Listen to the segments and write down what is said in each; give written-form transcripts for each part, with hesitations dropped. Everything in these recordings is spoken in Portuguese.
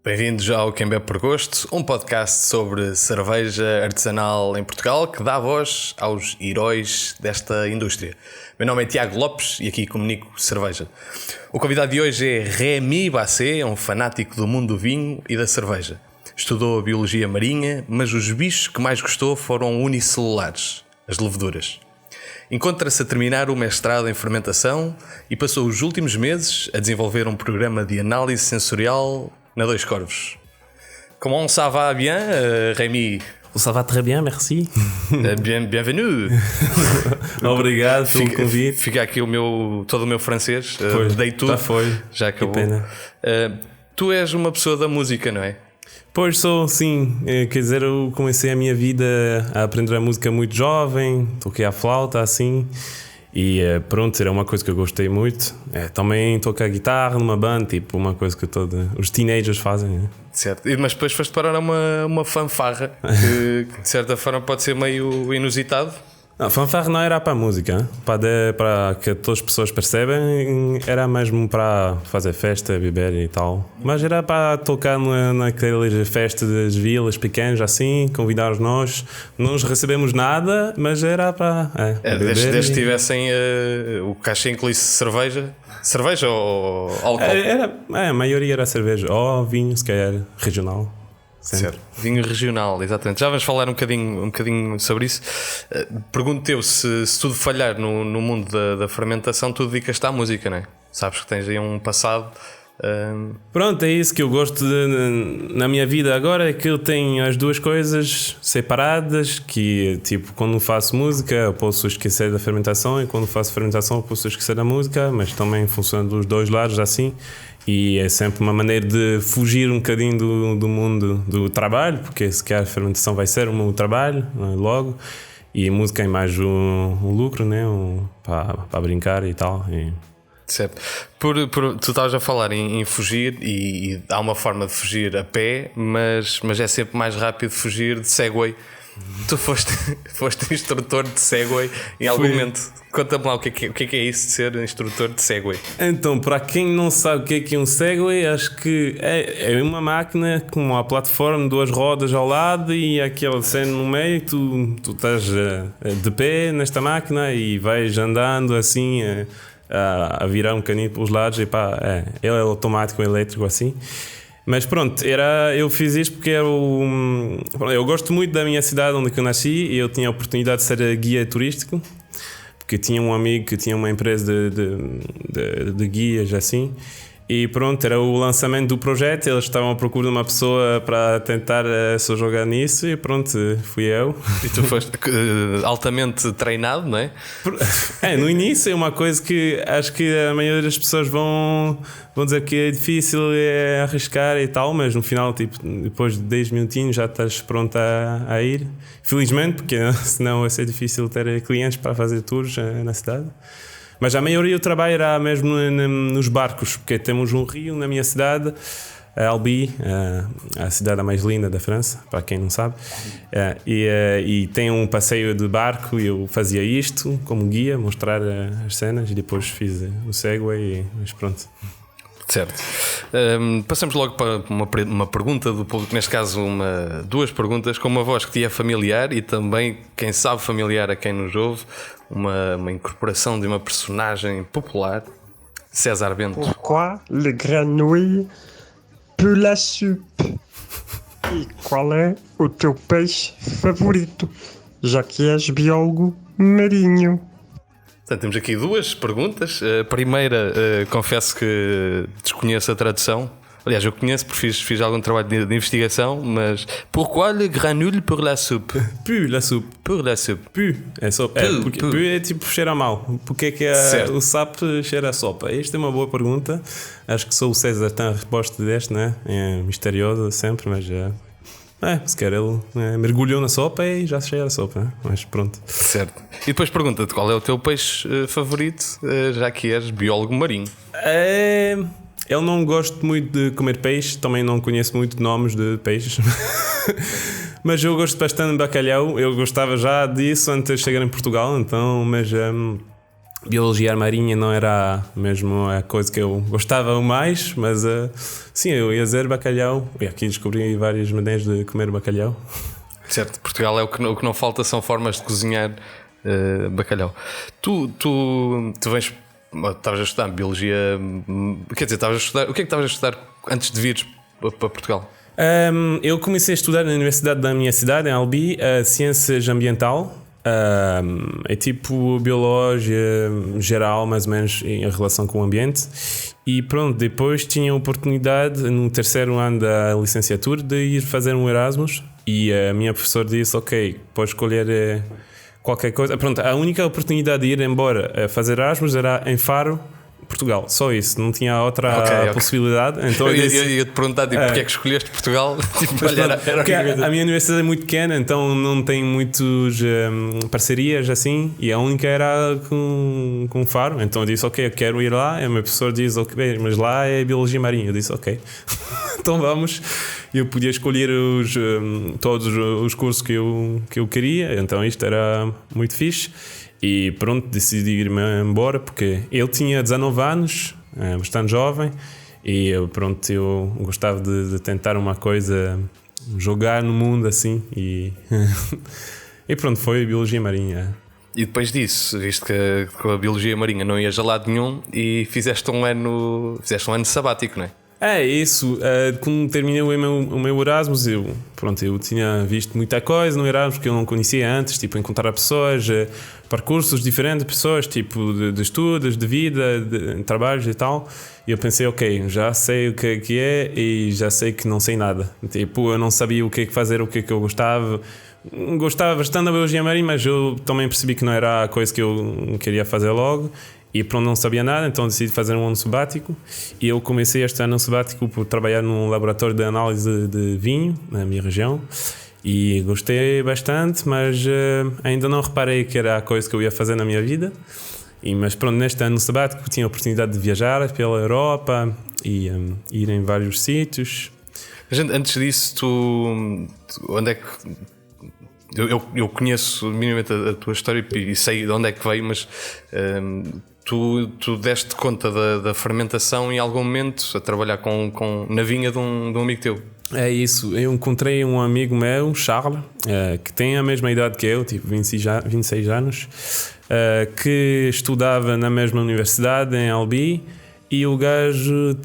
Bem-vindos ao Quem Bebe por Gosto, um podcast sobre cerveja artesanal em Portugal que dá voz aos heróis desta indústria. Meu nome é Tiago Lopes e aqui comunico cerveja. O convidado de hoje é Rémi Basset, um fanático do mundo do vinho e da cerveja. Estudou a biologia marinha, mas os bichos que mais gostou foram unicelulares, as leveduras. Encontra-se a terminar o mestrado em fermentação e passou os últimos meses a desenvolver um programa de análise sensorial na Dois Corvos. Comment ça va bien, Rémi? Ça va très bien, merci. Bienvenue. Obrigado pelo convite. Fica aqui todo o meu francês. Dei tudo. Já foi. Já acabou. Que pena. Tu és uma pessoa da música, não é? Pois sou, sim. Quer dizer, eu comecei a minha vida a aprender a música muito jovem, toquei a flauta assim. E pronto, era uma coisa que eu gostei muito. Também toco a guitarra numa banda, tipo uma coisa que todos os teenagers fazem, né? Certo, mas depois foste parar a uma fanfarra que de certa forma pode ser meio inusitado. Não, fanfarra não era para a música, para que todas as pessoas percebem, era mesmo para fazer festa, beber e tal. Mas era para tocar naquelas festas das vilas pequenas assim, convidar nós. Não nos recebemos nada, mas era para desde que tivessem o cachê incluísse cerveja ou álcool? A maioria era cerveja, ou vinho, se calhar, regional. Certo. Vinho regional, exatamente. Já vamos falar um bocadinho sobre isso. Pergunto-te se tudo falhar no mundo da fermentação, tu dedicas-te à música, não é? Sabes que tens aí um passado. Pronto, é isso que eu gosto na minha vida agora, é que eu tenho as duas coisas separadas, que tipo, quando faço música eu posso esquecer da fermentação e quando faço fermentação eu posso esquecer da música, mas também funciona dos dois lados assim. E é sempre uma maneira de fugir um bocadinho do mundo do trabalho, porque se calhar a fermentação vai ser o meu trabalho logo, e a música é mais um lucro, né? Para brincar e tal. Certo. Tu estavas a falar em fugir e há uma forma de fugir a pé, mas é sempre mais rápido fugir de Segway. Tu foste instrutor de Segway em algum momento. Conta-me lá o que é isso de ser instrutor de Segway. Então, para quem não sabe o que é um Segway, acho que é uma máquina com uma plataforma, duas rodas ao lado e aquela cena no meio. Tu estás de pé nesta máquina e vais andando assim a virar um bocadinho pelos lados. E é automático, elétrico assim. Mas pronto, eu fiz isto porque eu gosto muito da minha cidade onde eu nasci e eu tinha a oportunidade de ser guia turístico, porque tinha um amigo que tinha uma empresa de guias assim. E pronto, era o lançamento do projeto, eles estavam à procura de uma pessoa para tentar só jogar nisso e pronto, fui eu. E tu foste altamente treinado, não é? No início é uma coisa que acho que a maioria das pessoas vão dizer que é difícil arriscar e tal, mas no final, tipo, depois de 10 minutinhos já estás pronto a ir. Felizmente, porque senão vai ser difícil ter clientes para fazer tours na cidade. Mas a maioria do trabalho era mesmo nos barcos, porque temos um rio na minha cidade, Albi, a cidade mais linda da França, para quem não sabe, e tem um passeio de barco e eu fazia isto como guia, mostrar as cenas e depois fiz o Segway, mas pronto. Certo. Passamos logo para uma pergunta do público, neste caso duas perguntas com uma voz que te é familiar e também, quem sabe, familiar a quem nos ouve, uma incorporação de uma personagem popular, César Bento. Pourquoi le grenouille pue la soupe? E qual é o teu peixe favorito, já que és biólogo marinho? Portanto, temos aqui duas perguntas. A primeira, confesso que desconheço a tradução. Aliás, eu conheço porque fiz algum trabalho de investigação, mas pourquoi le granule pour la soupe? Pue la soupe. Pour la soupe. Pue. Pue é tipo cheira mal. Porque é que o sapo cheira a sopa? Esta é uma boa pergunta. Acho que só o César tem a resposta deste, né? É misteriosa sempre, mas se quer ele mergulhou na sopa e já se cheira a sopa, né? Mas pronto. Certo. E depois pergunta-te qual é o teu peixe favorito, já que és biólogo marinho. Eu não gosto muito de comer peixe, também não conheço muito nomes de peixes. Mas eu gosto bastante de bacalhau. Eu gostava já disso antes de chegar em Portugal, então, mas biologia marinha não era mesmo a coisa que eu gostava mais, mas sim, eu ia dizer bacalhau. E aqui descobri várias maneiras de comer bacalhau. Certo, Portugal é o que não falta, são formas de cozinhar bacalhau. Tu vens, estavas a estudar biologia, quer dizer, estavas a estudar, o que é que estavas a estudar antes de vires para Portugal? Eu comecei a estudar na universidade da minha cidade, em Albi, ciências ambiental. É tipo biologia geral, mais ou menos, em relação com o ambiente. E pronto, depois tinha a oportunidade no terceiro ano da licenciatura de ir fazer um Erasmus. E a minha professora disse: ok, podes escolher qualquer coisa. Pronto, a única oportunidade de ir embora a fazer Erasmus era em Faro, Portugal, só isso, não tinha outra possibilidade. Então eu ia te perguntar tipo, porque é que escolheste Portugal? Tipo, a minha universidade é muito pequena, então não tem muitas parcerias assim, e a única era com Faro. Então eu disse: ok, eu quero ir lá. E a minha professora disse: ok, mas lá é biologia marinha. Eu disse: ok, então vamos. Eu podia escolher todos os cursos que eu queria, então isto era muito fixe. E pronto, decidi ir-me embora porque ele tinha 19 anos, bastante jovem, e pronto, eu gostava de tentar uma coisa, jogar no mundo assim, e pronto, foi Biologia Marinha. E depois disso, visto que com a Biologia Marinha não ias a lado nenhum, e fizeste um ano sabático, não é? É isso, quando terminei o meu Erasmus, eu tinha visto muita coisa no Erasmus que eu não conhecia antes, tipo encontrar pessoas, percursos diferentes de pessoas, tipo de estudos, de vida, de trabalhos e tal. E eu pensei: ok, já sei o que é e já sei que não sei nada. Tipo, eu não sabia o que é que fazer, o que é que eu gostava. Gostava bastante da biologia marinha, mas eu também percebi que não era a coisa que eu queria fazer logo. E pronto, não sabia nada, então decidi fazer um ano sabático. E eu comecei este ano sabático por trabalhar num laboratório de análise de vinho na minha região. E gostei bastante, mas ainda não reparei que era a coisa que eu ia fazer na minha vida. Mas pronto, neste ano sabático tinha a oportunidade de viajar pela Europa e ir em vários sítios. Antes disso, tu onde é que... Eu conheço minimamente a tua história e sei de onde é que veio, mas tu deste conta da fermentação em algum momento a trabalhar na vinha de um amigo teu. É isso, eu encontrei um amigo meu, Charles, que tem a mesma idade que eu, tipo 26 anos, que estudava na mesma universidade em Albi, e o gajo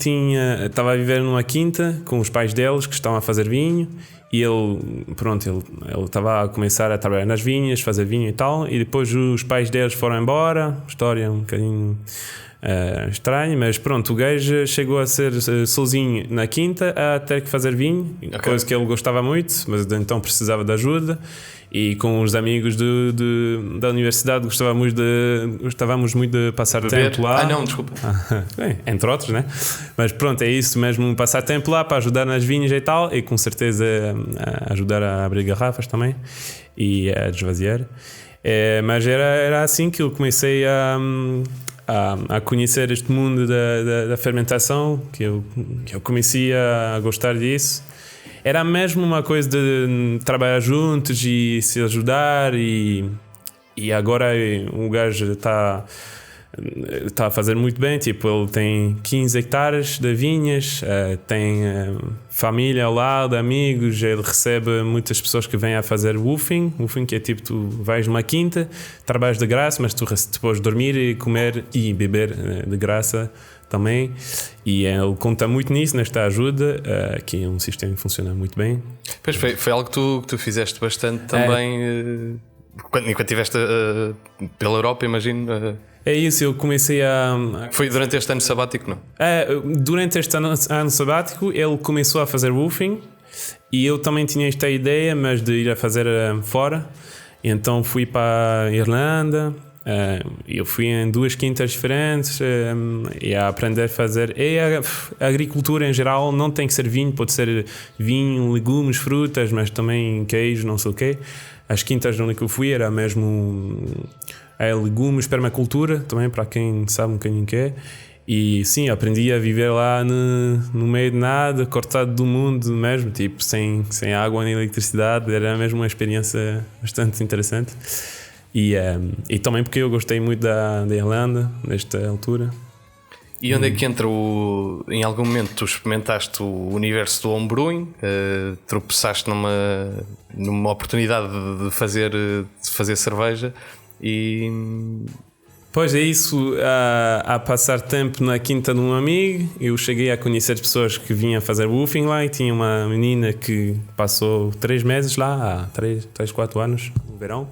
estava a viver numa quinta com os pais deles que estavam a fazer vinho. E ele estava a começar a trabalhar nas vinhas, fazer vinho e tal. E depois os pais deles foram embora. História um bocadinho estranha, mas pronto, o gajo chegou a ser sozinho na quinta a ter que fazer vinho, coisa que ele gostava muito, mas então precisava de ajuda. E com os amigos da universidade gostávamos muito de passar tempo lá. Desculpa. Entre outros, né? Mas pronto, é isso mesmo, passar tempo lá para ajudar nas vinhas e tal, e com certeza ajudar a abrir garrafas também e a desvaziar. Mas era assim que eu comecei a conhecer este mundo da fermentação, que eu comecei a gostar disso. Era mesmo uma coisa de trabalhar juntos e se ajudar, e agora o gajo está a fazer muito bem. Tipo, ele tem 15 hectares de vinhas, tem família ao lado, amigos, ele recebe muitas pessoas que vêm a fazer woofing, que é tipo, tu vais numa quinta, trabalhas de graça, mas tu podes dormir e comer e beber de graça também. E ele conta muito nisso, nesta ajuda, que é um sistema que funciona muito bem. Pois foi algo que tu fizeste bastante também enquanto estiveste pela Europa, imagino. É isso, eu comecei Foi durante este ano sabático, não? Durante este ano sabático ele começou a fazer woofing, e eu também tinha esta ideia, mas de ir a fazer fora. E então fui para a Irlanda. Eu fui em 2 quintas diferentes e a aprender a fazer. A agricultura em geral não tem que ser vinho, pode ser vinho, legumes, frutas, mas também queijo, não sei o quê. As quintas onde eu fui era mesmo legumes, permacultura, também para quem sabe um bocadinho o que é. E sim, aprendi a viver lá no meio de nada, cortado do mundo mesmo, tipo sem água nem eletricidade. Era mesmo uma experiência bastante interessante. E também porque eu gostei muito da Irlanda nesta altura. E onde é que entra em algum momento tu experimentaste o universo do homebrewing, tropeçaste numa oportunidade de fazer cerveja e... Pois é isso, a passar tempo na quinta de um amigo, eu cheguei a conhecer pessoas que vinham fazer woofing lá, e tinha uma menina que passou 3 meses lá, há 3, 4 anos, no verão.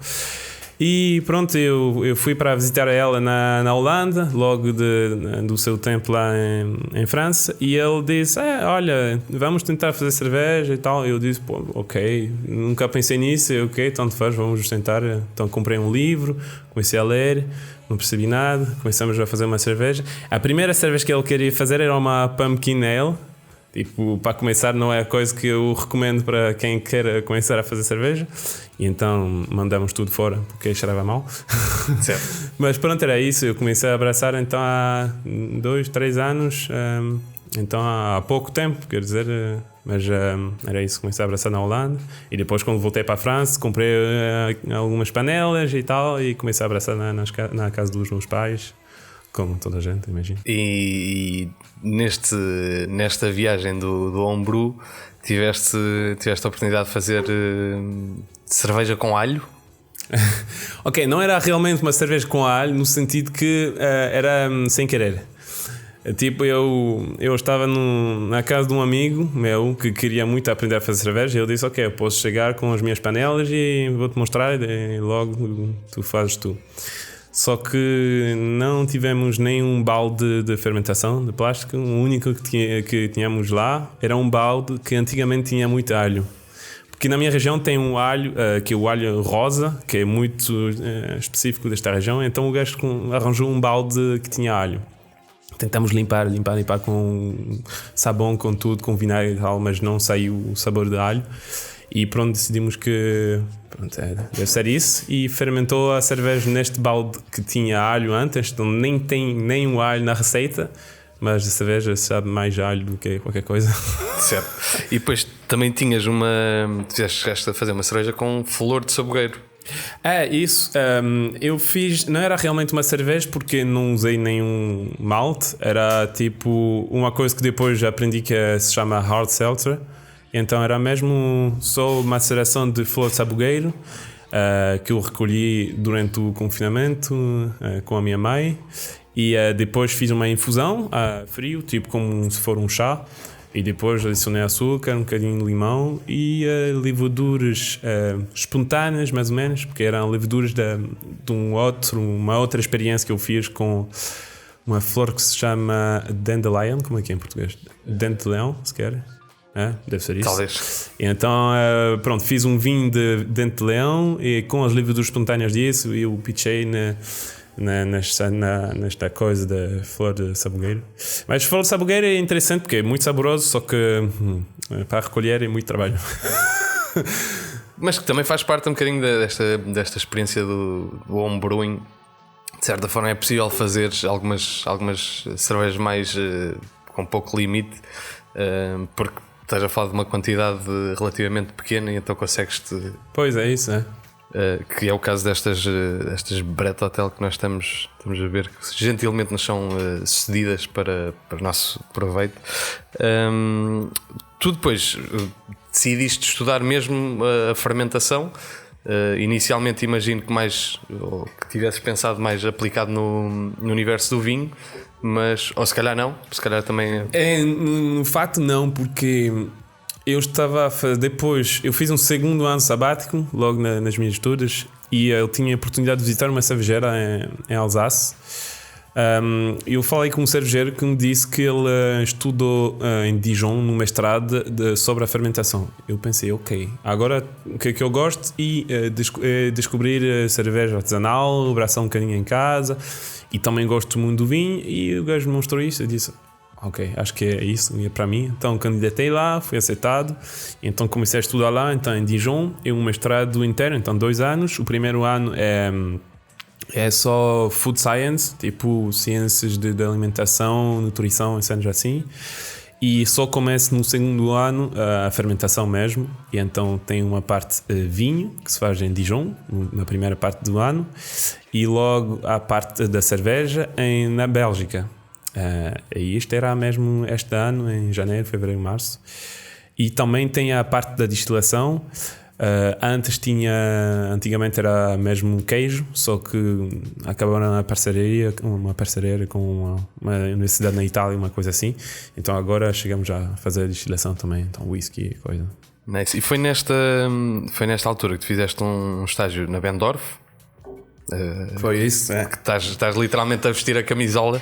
E pronto, eu fui para visitar ela na Holanda, logo do seu tempo lá em França, e ele disse, olha, vamos tentar fazer cerveja e tal. Eu disse, pô, ok, nunca pensei nisso, ok, tanto faz, vamos tentar. Então comprei um livro, comecei a ler, não percebi nada, começamos a fazer uma cerveja. A primeira cerveja que ele queria fazer era uma Pumpkin Ale. Tipo, para começar, não é a coisa que eu recomendo para quem quer começar a fazer cerveja. E então mandamos tudo fora porque cheirava mal. Certo. Mas pronto, era isso. Eu comecei a abraçar então há 2, 3 anos. Então há pouco tempo, quer dizer. Mas era isso. Comecei a abraçar na Holanda. E depois, quando voltei para a França, comprei algumas panelas e tal. E comecei a abraçar na casa dos meus pais. Como toda a gente, imagino. E nesta viagem do Homebrew tiveste a oportunidade de fazer cerveja com alho? Ok, não era realmente uma cerveja com alho, no sentido que era sem querer. Tipo, eu estava na casa de um amigo meu que queria muito aprender a fazer cerveja, e ele disse, ok, eu posso chegar com as minhas panelas e vou-te mostrar, e logo tu fazes tu. Só que não tivemos nenhum balde de fermentação de plástico. O único que tínhamos lá era um balde que antigamente tinha muito alho. Porque na minha região tem um alho, que é o alho rosa, que é muito específico desta região. Então o gajo arranjou um balde que tinha alho. Tentamos limpar com sabão, com tudo, com vinagre e tal, mas não saiu o sabor de alho. E pronto, decidimos que deve ser isso, e fermentou a cerveja neste balde que tinha alho antes, então nem tem nenhum alho na receita, mas a cerveja sabe mais alho do que qualquer coisa. Certo. E depois também tinhas chegaste a fazer uma cerveja com flor de sabugueiro. Isso. Eu fiz, não era realmente uma cerveja porque não usei nenhum malte, era tipo uma coisa que depois aprendi que se chama hard seltzer. Então era mesmo só maceração de flor de sabugueiro, que eu recolhi durante o confinamento com a minha mãe, e depois fiz uma infusão a frio, tipo como se for um chá, e depois adicionei açúcar, um bocadinho de limão e levaduras espontâneas, mais ou menos, porque eram levaduras de uma outra experiência que eu fiz com uma flor que se chama Dandelion. Como é que é em português? Dente de leão, se quer. Deve ser isso. Talvez. Então, pronto, fiz um vinho de dente de leão e com as levaduras espontâneas disso, eu pitchei nesta coisa da flor de sabugueiro. Mas flor de sabugueiro é interessante porque é muito saboroso, só que para recolher é muito trabalho. Mas que também faz parte um bocadinho desta experiência do homebrewing. De certa forma é possível fazer algumas cervejas mais com pouco limite, porque estás a falar de uma quantidade relativamente pequena, e então consegues-te... Pois é, isso, que é o caso destas Brett Hotel que nós estamos a ver, que gentilmente nos são cedidas para nosso proveito. Tu depois decidiste estudar mesmo a fermentação. Inicialmente imagino que tivesses pensado mais aplicado no universo do vinho, mas ou se calhar não, se calhar também no facto não, porque eu estava depois eu fiz um segundo ano sabático logo nas minhas estudos, e eu tinha a oportunidade de visitar uma cervejeira em Alsace. Eu falei com um cervejeiro que me disse que ele estudou em Dijon no mestrado sobre a fermentação. Eu pensei, ok, agora o que é que eu gosto é descobrir cerveja artesanal, abraçar um bocadinho em casa, e também gosto muito do vinho. E o gajo me mostrou isso, eu disse, ok, acho que é isso, é para mim. Então candidatei lá, fui aceitado, então comecei a estudar lá, então em Dijon, é um mestrado inteiro, então 2 anos. O primeiro ano é só food science, tipo ciências de alimentação, nutrição, etc. assim. e só começa no segundo ano a fermentação mesmo, e então tem uma parte vinho que se faz em Dijon na primeira parte do ano, e logo a parte da cerveja na Bélgica. E isto era mesmo este ano, em janeiro, fevereiro, março. E também tem a parte da destilação. Antigamente era mesmo queijo, só que acabaram uma parceria com uma universidade na Itália, uma coisa assim. Então agora chegamos a fazer a destilação também, então whisky e coisa. Nice. E foi nesta altura que tu fizeste um estágio na Bendorf? Foi isso, que estás literalmente a vestir a camisola,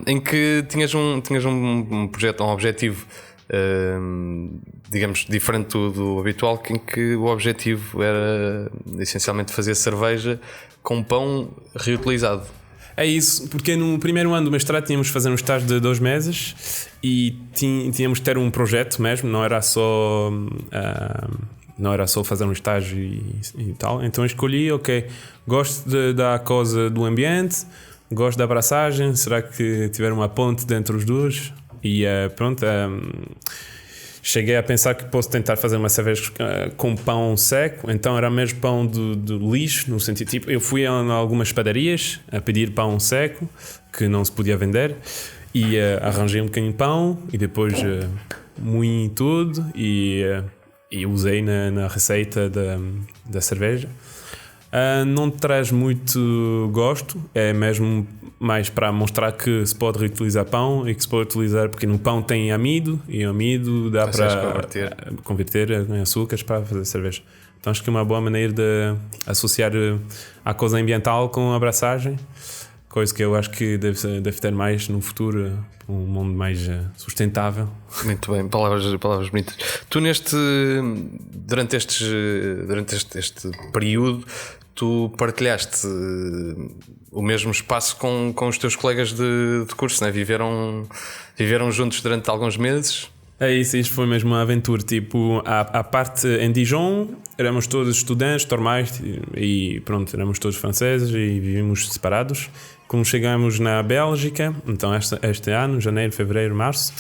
em que tinhas um projeto, um objetivo, digamos, diferente do habitual, em que o objetivo era essencialmente fazer cerveja com pão reutilizado. É isso, porque no primeiro ano do mestrado tínhamos de fazer um estágio de 2 meses e tínhamos de ter um projeto mesmo, não era só fazer um estágio e tal. Então eu escolhi, gosto da coisa do ambiente, gosto da abraçagem, será que tiver uma ponte entre os dois? E pronto, cheguei a pensar que posso tentar fazer uma cerveja com pão seco. Então era mesmo pão de lixo, no sentido tipo, eu fui a algumas padarias a pedir pão seco que não se podia vender e arranjei um bocadinho de pão e depois moí tudo e usei na receita da cerveja. Não traz muito gosto, é mesmo mais para mostrar que se pode reutilizar pão e que se pode utilizar, porque no pão tem amido e o amido dá para converter em açúcares para fazer cerveja. Então acho que é uma boa maneira de associar a coisa ambiental com a abraçagem, coisa que eu acho que deve ter mais no futuro, um mundo mais sustentável. Muito bem, palavras bonitas. Tu durante este período, tu partilhaste o mesmo espaço com os teus colegas de curso, né? Viveram juntos durante alguns meses. É isso, isto foi mesmo uma aventura. Tipo, a parte em Dijon, éramos todos estudantes normais e pronto, éramos todos franceses e vivíamos separados. Como chegamos na Bélgica, então este ano, janeiro, fevereiro, março,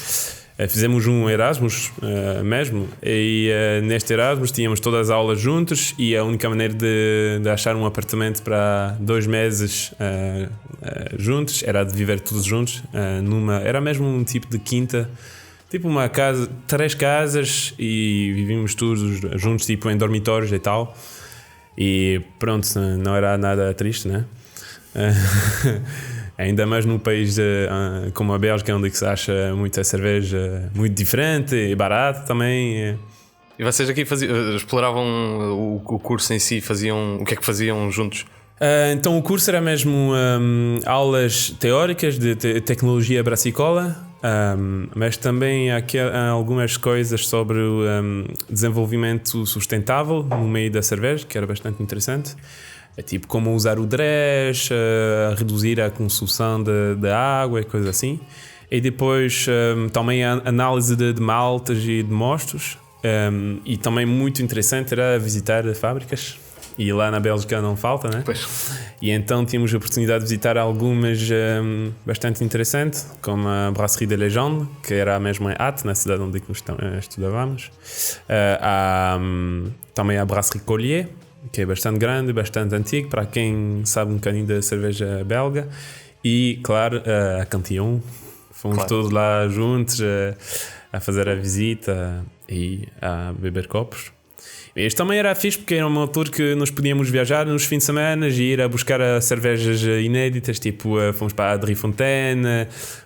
fizemos um Erasmus mesmo, e neste Erasmus tínhamos todas as aulas juntos e a única maneira de achar um apartamento para 2 meses juntos era de viver todos juntos era mesmo um tipo de quinta, tipo uma casa, 3 casas, e vivíamos todos juntos tipo em dormitórios e tal, e pronto, não era nada triste, né? Ainda mais num país como a Bélgica, onde se acha muita cerveja muito diferente e barato também. E vocês aqui exploravam o curso em si, o que é que faziam juntos? Então o curso era mesmo aulas teóricas de tecnologia brassicola, mas também há algumas coisas sobre o desenvolvimento sustentável no meio da cerveja, que era bastante interessante. É tipo como usar o dress, reduzir a consumo de água e coisas assim. E depois também a análise de maltas e de mostos. E também muito interessante era visitar fábricas. E lá na Bélgica não falta, né? Pois. E então tínhamos a oportunidade de visitar algumas bastante interessantes, como a Brasserie de Legende, que era mesmo em Ath, na cidade onde estudávamos. Também a Brasserie Collier, que é bastante grande, bastante antigo, para quem sabe um bocadinho da cerveja belga. E, claro, a Cantillon. Fomos todos lá juntos a fazer a visita e a beber copos. Este também era fixe, porque era uma altura que nós podíamos viajar nos fins de semana e ir a buscar cervejas inéditas, tipo fomos para a Driefontein,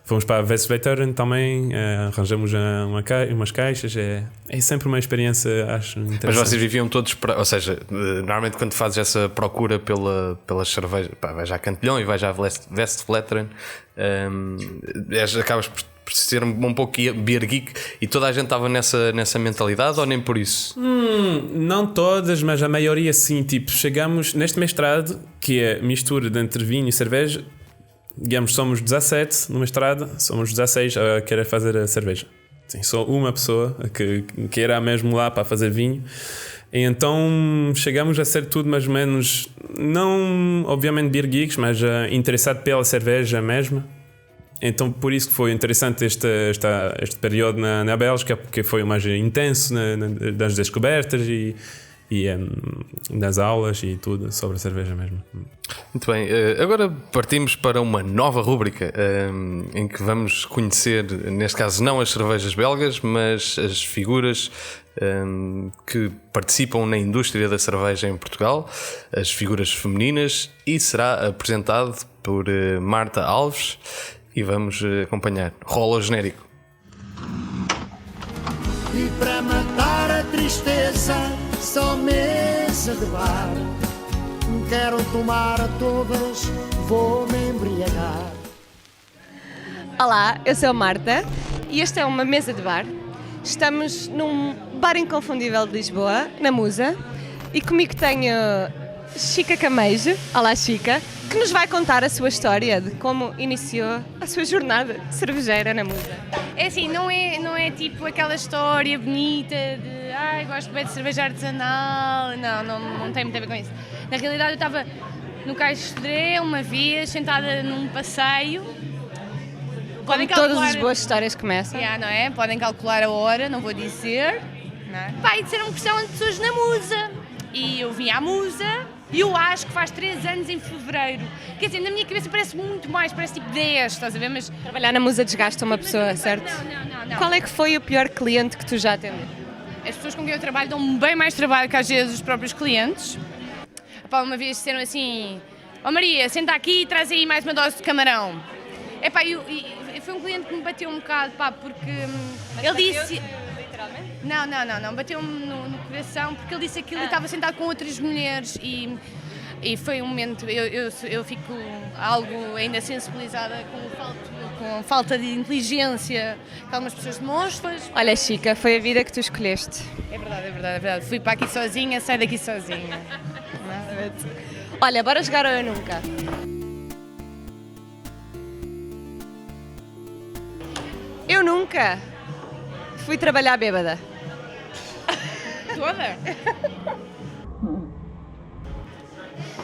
fomos para a Westvleteren também, arranjamos umas caixas. É sempre uma experiência, acho, interessante. Mas vocês viviam todos, ou seja, normalmente quando fazes essa procura pela cerveja, vais já a Cantillon e vais já a Westvleteren, acabas por ser um pouco beer geek, e toda a gente estava nessa mentalidade, ou nem por isso? Não todas, mas a maioria sim. Tipo, chegamos neste mestrado, que é mistura entre vinho e cerveja. Digamos, somos 17 no mestrado, somos 16 a querer fazer a cerveja. Sim, só uma pessoa que era mesmo lá para fazer vinho. E então chegamos a ser tudo mais ou menos, não obviamente beer geeks, mas interessado pela cerveja mesmo. Então por isso que foi interessante este período na Bélgica, porque foi mais intenso das descobertas e nas aulas e tudo sobre a cerveja mesmo. Muito bem, agora partimos para uma nova rúbrica em que vamos conhecer, neste caso não as cervejas belgas, mas as figuras que participam na indústria da cerveja em Portugal, as figuras femininas, e será apresentado por Marta Alves e vamos acompanhar. Rola o genérico. E para matar a tristeza, só mesa de bar. Quero tomar a todas, vou-me embriagar. Olá, eu sou a Marta e esta é uma mesa de bar. Estamos num bar inconfundível de Lisboa, na Musa, e comigo tenho Chica Camejo. Olá, Chica, que nos vai contar a sua história de como iniciou a sua jornada cervejeira na Musa. É assim, não é tipo aquela história bonita de gosto bem de cerveja artesanal, não tem muito a ver com isso. Na realidade eu estava no Cais de Sodré uma vez, sentada num passeio. Podem todas as boas histórias começam. Não é? Podem calcular a hora, não vou dizer. Não é? E disseram que precisavam de pessoas na Musa. E eu vim à Musa e eu acho que faz 3 anos em fevereiro. Quer dizer, na minha cabeça parece muito mais, parece tipo 10, estás a ver? Mas trabalhar na Musa desgasta uma pessoa, certo? Não. Qual é que foi o pior cliente que tu já atendeste? As pessoas com quem eu trabalho dão bem mais trabalho que às vezes os próprios clientes. Uma vez disseram assim: Maria, senta aqui e traz aí mais uma dose de camarão. E foi um cliente que me bateu um bocado, porque ele disse... Literalmente? Não, bateu-me no coração porque ele disse aquilo e estava sentado com outras mulheres e foi um momento, eu fico algo ainda sensibilizada com a falta de inteligência que algumas pessoas demonstram. Olha, Chica, foi a vida que tu escolheste. É verdade. Fui para aqui sozinha, saio daqui sozinha. Olha, bora jogar ao Eu Nunca. Eu nunca fui trabalhar bêbada. Toda?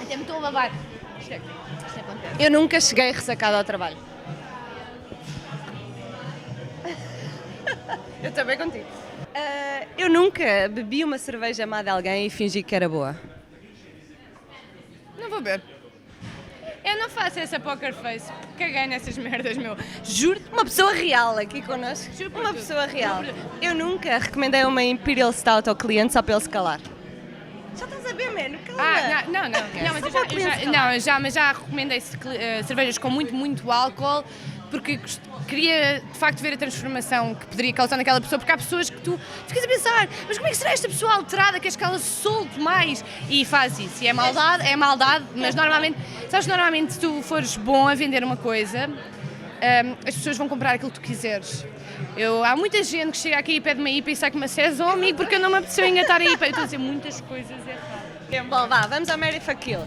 Até me estou a babar. Isto acontece. Eu nunca cheguei ressacada ao trabalho. Eu também contigo. Eu nunca bebi uma cerveja má de alguém e fingi que era boa. Não vou beber. Eu não faço essa poker face, caguei nessas merdas, meu. Juro-te. Uma pessoa real aqui connosco. Juro por uma tudo. pessoa real. Eu nunca recomendei uma Imperial Stout ao cliente só para ele se calar. Já estás a ver, mano? Cala. Mas já recomendei cervejas com muito álcool, porque queria de facto ver a transformação que poderia causar naquela pessoa, porque há pessoas que tu ficas a pensar, mas como é que será esta pessoa alterada, queres que ela se solte mais? E faz isso, e é maldade, mas normalmente se tu fores bom a vender uma coisa, as pessoas vão comprar aquilo que tu quiseres. Há muita gente que chega aqui e pede-me a IPA e sai com uma César, amigo, porque eu não me apeteceu engatar a IPA. Eu estou a dizer muitas coisas erradas. Bom, vá, vamos ao Mary Fuck Kill.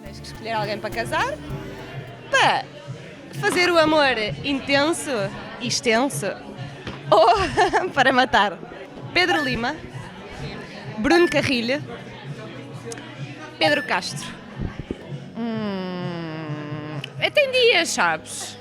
Tens que escolher alguém para casar, para fazer o amor intenso e extenso, ou para matar. Pedro Lima, Bruno Carrilho, Pedro Castro. Tem dias, sabes?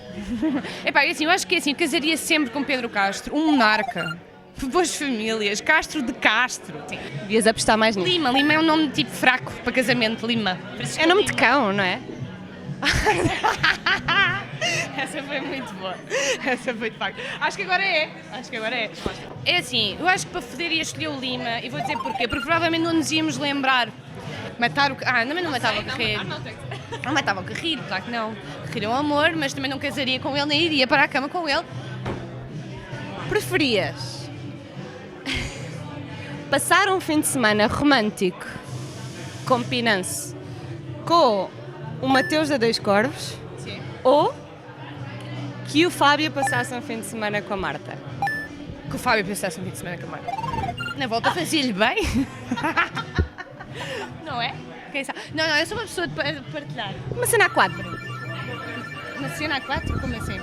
Eu acho que eu casaria sempre com Pedro Castro, um monarca. Boas famílias, Castro de Castro. Sim. Devias apostar mais nisso. Lima é um nome tipo fraco para casamento, Lima. É nome de cão, não é? Essa foi muito boa. Essa foi de facto. Acho que agora é. É assim, eu acho que para foder ia escolher o Lima, e vou dizer porquê. Porque provavelmente não nos íamos lembrar. Também não matava o Carreiro. Não matava o Carreiro, claro que não. Carreiro é um amor, mas também não casaria com ele, nem iria para a cama com ele. Preferias passar um fim de semana romântico com Pinance com o Mateus da Dois Corvos? Sim. Ou que o Fábio passasse um fim de semana com a Marta? Que o Fábio pensasse um fim de semana com a Marta. Na volta fazia-lhe bem. Não é? Quem sabe? Não, eu sou uma pessoa de partilhar. Uma cena a 4. Uma cena a 4? Como assim?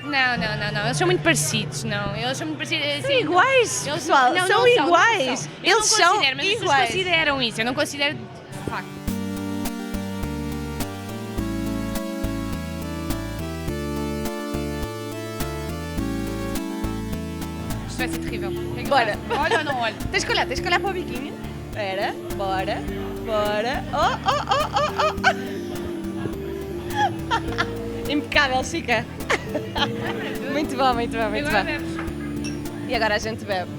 Não, eles são muito parecidos, não. Eles são muito parecidos. Assim, São iguais, eles pessoal, não, são não iguais. São. Eles são mas as pessoas iguais. consideram isso, eu não considero de facto. vai ser terrível. O que é que eu Bora. faço? Olho ou não olho? Tens que olhar para o biquinho. Espera, bora. Oh. Impecável, Chica. Muito bom. Agora bebes. E agora a gente bebe.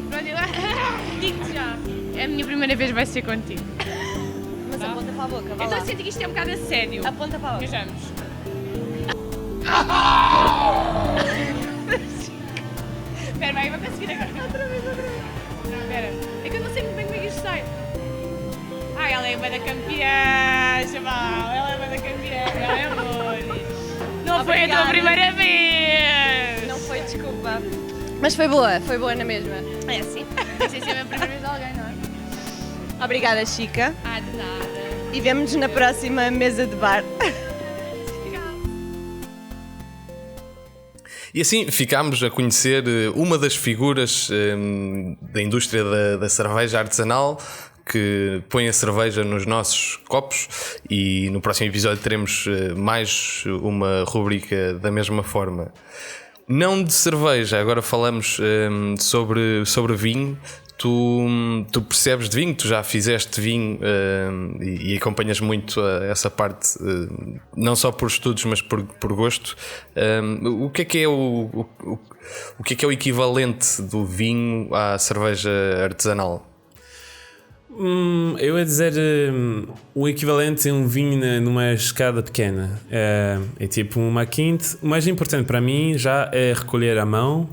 Pronto, agora. Digo-te já. A minha primeira vez vai ser contigo. Mas aponta para a boca, Eu vai estou lá. a sentir que isto é um bocado a sério. Aponta para a boca. Vejamos. Espera, vai conseguir agora. Outra vez. Não, espera. É que eu não sei muito bem como é que isto sai. Ai, ela é uma da campeã, chaval. Ela é uma da campeã. Ai, amor. Não foi a tua Obrigada. primeira vez. Não foi, desculpa. Mas foi boa na mesma. É assim. Não sei se é a primeira vez de alguém, não é? Obrigada, Chica. Ah, de nada. E vemo-nos na próxima mesa de bar. E assim ficámos a conhecer uma das figuras da indústria da cerveja artesanal que põe a cerveja nos nossos copos, e no próximo episódio teremos mais uma rubrica da mesma forma. Não de cerveja, agora falamos sobre vinho. Tu percebes de vinho, tu já fizeste vinho e acompanhas muito essa parte, não só por estudos, mas por gosto. O que é o equivalente do vinho à cerveja artesanal? Eu ia dizer o equivalente a um vinho numa escada pequena. É tipo uma quinte. O mais importante para mim já é recolher à mão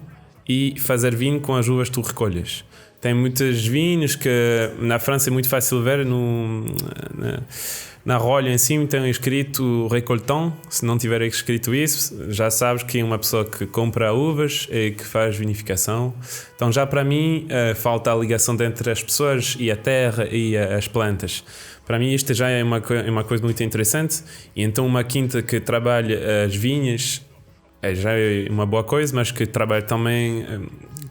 e fazer vinho com as uvas que tu recolhes. Tem muitos vinhos que na França é muito fácil ver na rolha em cima tem escrito récoltant. Se não tiver escrito isso, já sabes que é uma pessoa que compra uvas e que faz vinificação. Então já para mim falta a ligação entre as pessoas e a terra e as plantas. Para mim isto já é uma coisa muito interessante, e então uma quinta que trabalha as vinhas já é uma boa coisa, mas que trabalha também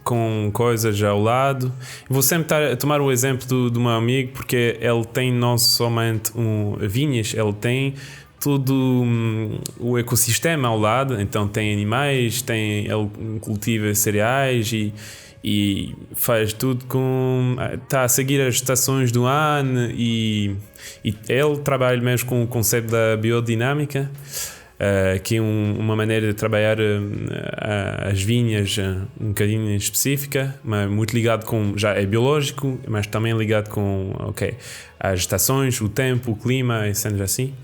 com coisas ao lado. Vou sempre tomar o exemplo do meu amigo, porque ele tem não somente vinhas, ele tem todo o ecossistema ao lado. Então tem animais, ele cultiva cereais e faz tudo está a seguir as estações do ano, e ele trabalha mesmo com o conceito da biodinâmica, que é uma maneira de trabalhar as vinhas um bocadinho específica, mas muito ligado já é biológico, mas também ligado com as estações, o tempo, o clima, e sendo assim.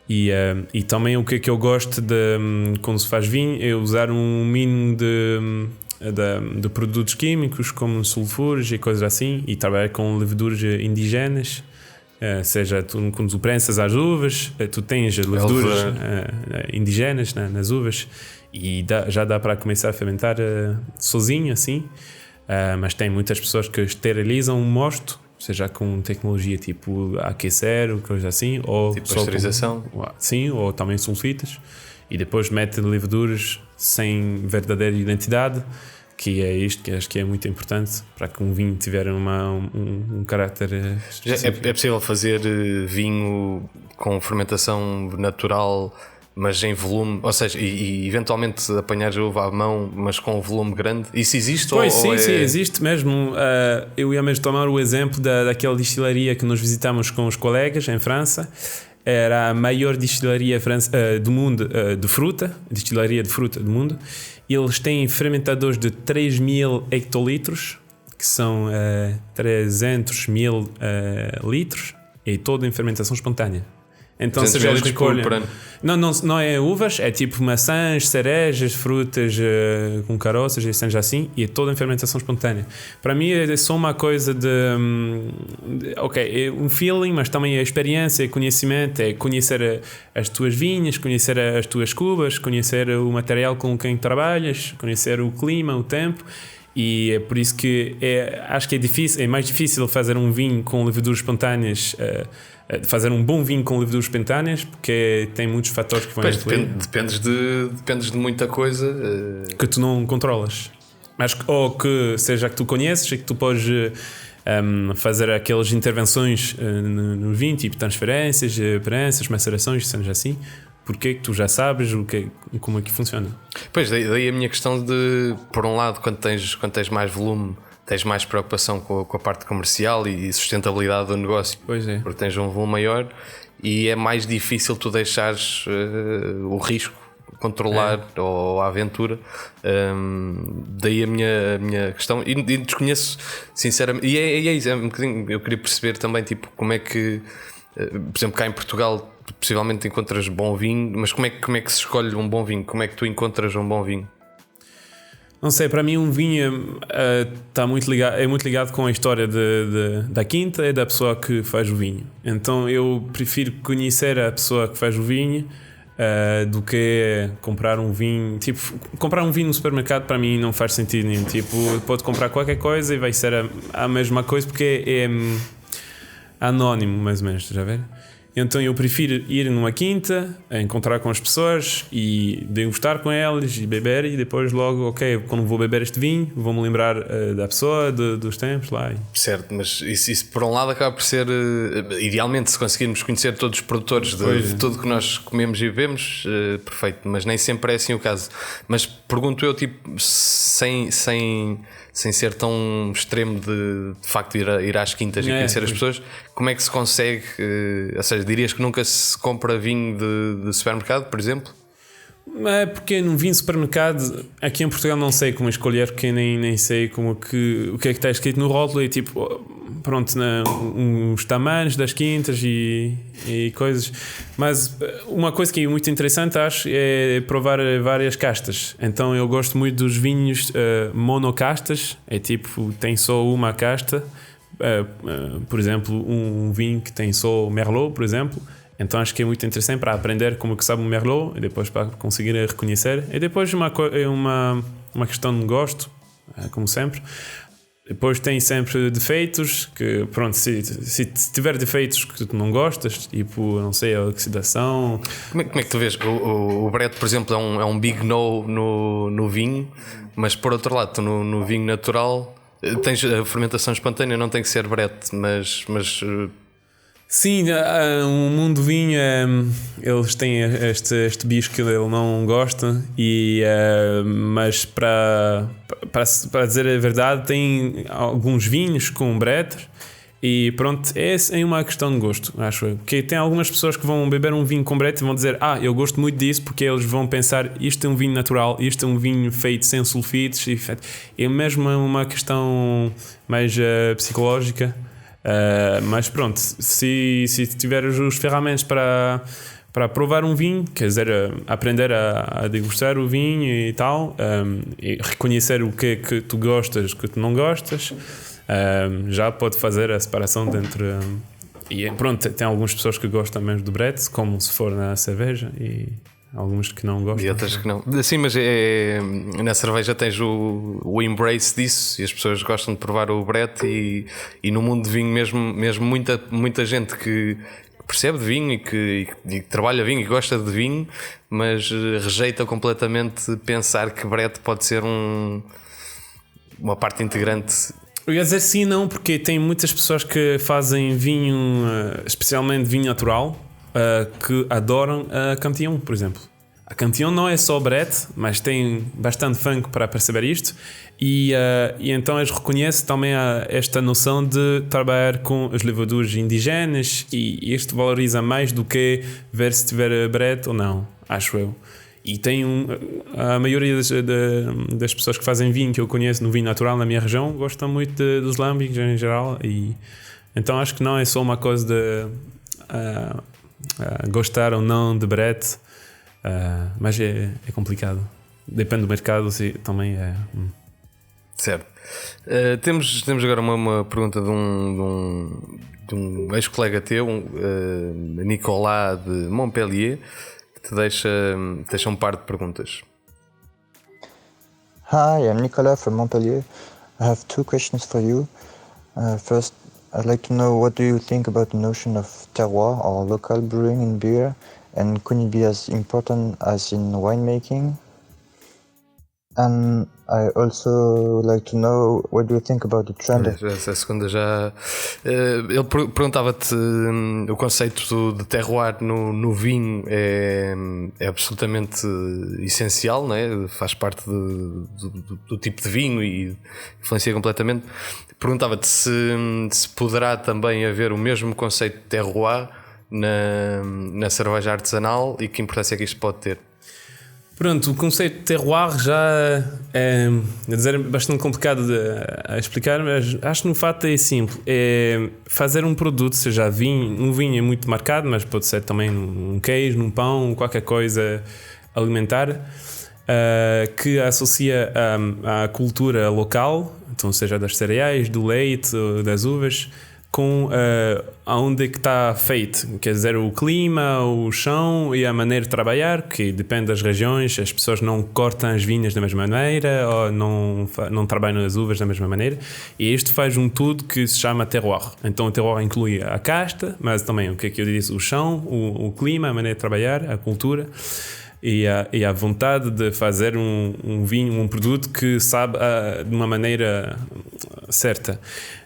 E também o que eu gosto quando se faz vinho é usar um mínimo de produtos químicos como sulfuros e coisas assim, e trabalhar com leveduras indígenas. Seja, quando tu prensas as uvas, tu tens leveduras indígenas nas uvas, e já dá para começar a fermentar sozinho assim. Mas tem muitas pessoas que esterilizam o mosto, seja com tecnologia tipo aquecer ou coisa assim, ou tipo pasteurização. Sim, ou também sulfitas, e depois mete leveduras sem verdadeira identidade, que é isto que acho que é muito importante para que um vinho tiver um caráter específico. É possível fazer vinho com fermentação natural, mas em volume, ou seja, e eventualmente apanhar a uva à mão, mas com um volume grande? Isso existe? Pois sim, existe mesmo. Eu ia mesmo tomar o exemplo daquela destilaria que nós visitamos com os colegas em França. Era a maior destilaria do mundo de fruta, destilaria de fruta do mundo. Eles têm fermentadores de 3.000 hectolitros, que são 300.000 litros, e todo em fermentação espontânea. Então se eles recolhem... Não é uvas, é tipo maçãs, cerejas, frutas com caroças e cenas assim, e é toda em fermentação espontânea. Para mim é só uma coisa é um feeling, mas também é experiência, é conhecimento, é conhecer as tuas vinhas, conhecer as tuas cubas, conhecer o material com quem trabalhas, conhecer o clima, o tempo. E é por isso que acho que é mais difícil fazer um vinho com leveduras espontâneas, fazer um bom vinho com leveduras espontâneas, porque tem muitos fatores que vão influir. Dependes de muita coisa que tu não controlas, mas ou que seja que tu conheces e que tu podes fazer aquelas intervenções no vinho, tipo transferências, prensas, macerações, cenas assim, porque tu já sabes como é que funciona. Pois, daí a minha questão de, por um lado, quando tens mais volume, tens mais preocupação com a parte comercial e sustentabilidade do negócio. Pois é. Porque tens um volume maior e é mais difícil tu deixares o risco controlar ou a aventura. Daí a minha questão. E desconheço, sinceramente. E é isso, um bocadinho. Eu queria perceber também, tipo, como é que, por exemplo, cá em Portugal, possivelmente encontras bom vinho, mas como é que se escolhe um bom vinho? Como é que tu encontras um bom vinho? Não sei, para mim um vinho é muito ligado com a história da quinta e da pessoa que faz o vinho. Então eu prefiro conhecer a pessoa que faz o vinho do que comprar um vinho. Tipo, comprar um vinho no supermercado para mim não faz sentido nenhum. Tipo, pode comprar qualquer coisa e vai ser a mesma coisa porque é anónimo, mais ou menos, já ver? Então eu prefiro ir numa quinta, encontrar com as pessoas e degustar com elas e beber, e depois logo, ok, quando vou beber este vinho, vou-me lembrar da pessoa, dos tempos lá. Certo, mas isso por um lado acaba por ser, idealmente, se conseguirmos conhecer todos os produtores de tudo que nós comemos e bebemos, perfeito, mas nem sempre é assim o caso. Mas pergunto eu, tipo, sem ser tão extremo de facto ir às quintas e conhecer as pessoas, como é que se consegue, ou seja, dirias que nunca se compra vinho de supermercado, por exemplo? É porque no vinho de supermercado, aqui em Portugal não sei como escolher, porque nem sei o que é que está escrito no rótulo e tipo, pronto, os tamanhos das quintas e coisas. Mas uma coisa que é muito interessante, acho, é provar várias castas. Então eu gosto muito dos vinhos monocastas, é tipo, tem só uma casta. Por exemplo, um vinho que tem só Merlot, por exemplo. Então acho que é muito interessante para aprender como que sabe o Merlot e depois para conseguir reconhecer. E depois uma questão de gosto, como sempre. Depois tem sempre defeitos, que pronto, se tiver defeitos que tu não gostas, tipo, não sei, a oxidação. Como é que tu vês? O Brett, por exemplo, é um big no vinho, mas por outro lado, tu no vinho natural tens a fermentação espontânea, não tem que ser Brett, mas sim, o mundo do vinho, eles têm este bicho que ele não gosta, mas para dizer a verdade, tem alguns vinhos com Brett e pronto, é uma questão de gosto, acho eu. Porque tem algumas pessoas que vão beber um vinho com Brett e vão dizer, eu gosto muito disso, porque eles vão pensar, isto é um vinho natural, isto é um vinho feito sem sulfitos, é mesmo uma questão mais psicológica. Mas pronto, se tiveres os ferramentas para provar um vinho, quer dizer, aprender a degustar o vinho e tal, e reconhecer o que é que tu gostas, o que tu não gostas, já pode fazer a separação dentro. E pronto, tem algumas pessoas que gostam mesmo do Brett, como se for na cerveja, e alguns que não gostam. E outras que não. Sim, mas na cerveja tens o embrace disso, e as pessoas gostam de provar o Brett, e no mundo de vinho mesmo muita gente que percebe de vinho e que trabalha vinho e gosta de vinho, mas rejeita completamente pensar que Brett pode ser uma parte integrante. Eu ia dizer sim e não, porque tem muitas pessoas que fazem vinho, especialmente vinho natural, que adoram a Cantillon, por exemplo. A Cantillon não é só Brett, mas tem bastante funk para perceber isto, e então eles reconhecem também esta noção de trabalhar com as levaduras indígenas, e isto valoriza mais do que ver se tiver Brett ou não, acho eu. E tem a maioria das pessoas que fazem vinho que eu conheço no vinho natural na minha região gostam muito dos lâmbicos em geral, e então acho que não é só uma coisa de gostar ou não de Brett, mas é complicado, depende do mercado também é. Certo. Temos agora uma pergunta de um ex-colega teu, Nicolas de Montpellier, que te deixa um par de perguntas. Hi, I'm Nicolas from Montpellier. I have two questions for you. First, I'd like to know, what do you think about the notion of terroir or local brewing in beer, and could it be as important as in winemaking? And I also would like to know what do you think about the trend? Essa segunda já. Ele perguntava-te o conceito de terroir no vinho é absolutamente essencial, não é? Faz parte do tipo de vinho e influencia completamente. Perguntava-te se poderá também haver o mesmo conceito de terroir na cerveja artesanal e que importância é que isto pode ter. Pronto, o conceito de terroir já é bastante complicado a explicar, mas acho que no fato é simples. É fazer um produto, seja vinho, um vinho é muito marcado, mas pode ser também num queijo, num pão, qualquer coisa alimentar, que associa à cultura local, então seja das cereais, do leite, das uvas, com aonde é que está feito, quer dizer, o clima, o chão e a maneira de trabalhar, que depende das regiões. As pessoas não cortam as vinhas da mesma maneira ou não trabalham as uvas da mesma maneira, e isto faz um tudo que se chama terroir. Então o terroir inclui a casta, mas também o que é que eu disse, o chão, o clima, a maneira de trabalhar, a cultura e a vontade de fazer um vinho, um produto que sabe de uma maneira certa.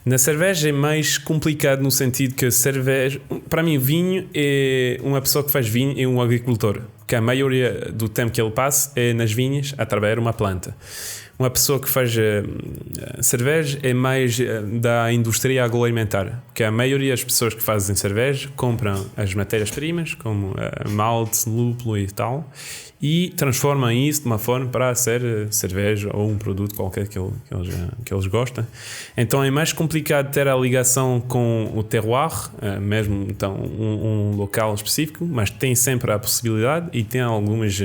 Na cerveja é mais complicado no sentido que a cerveja, para mim, vinho é uma pessoa que faz vinho é um agricultor, que a maioria do tempo que ele passa é nas vinhas a trabalhar uma planta. Uma pessoa que faz cerveja é mais da indústria agroalimentar, que a maioria das pessoas que fazem cerveja compram as matérias-primas, como malte, lúpulo e tal, e transformam isso de uma forma para ser cerveja ou um produto qualquer que eles gostam. Então é mais complicado ter a ligação com o terroir, mesmo então um local específico, mas tem sempre a possibilidade e tem algumas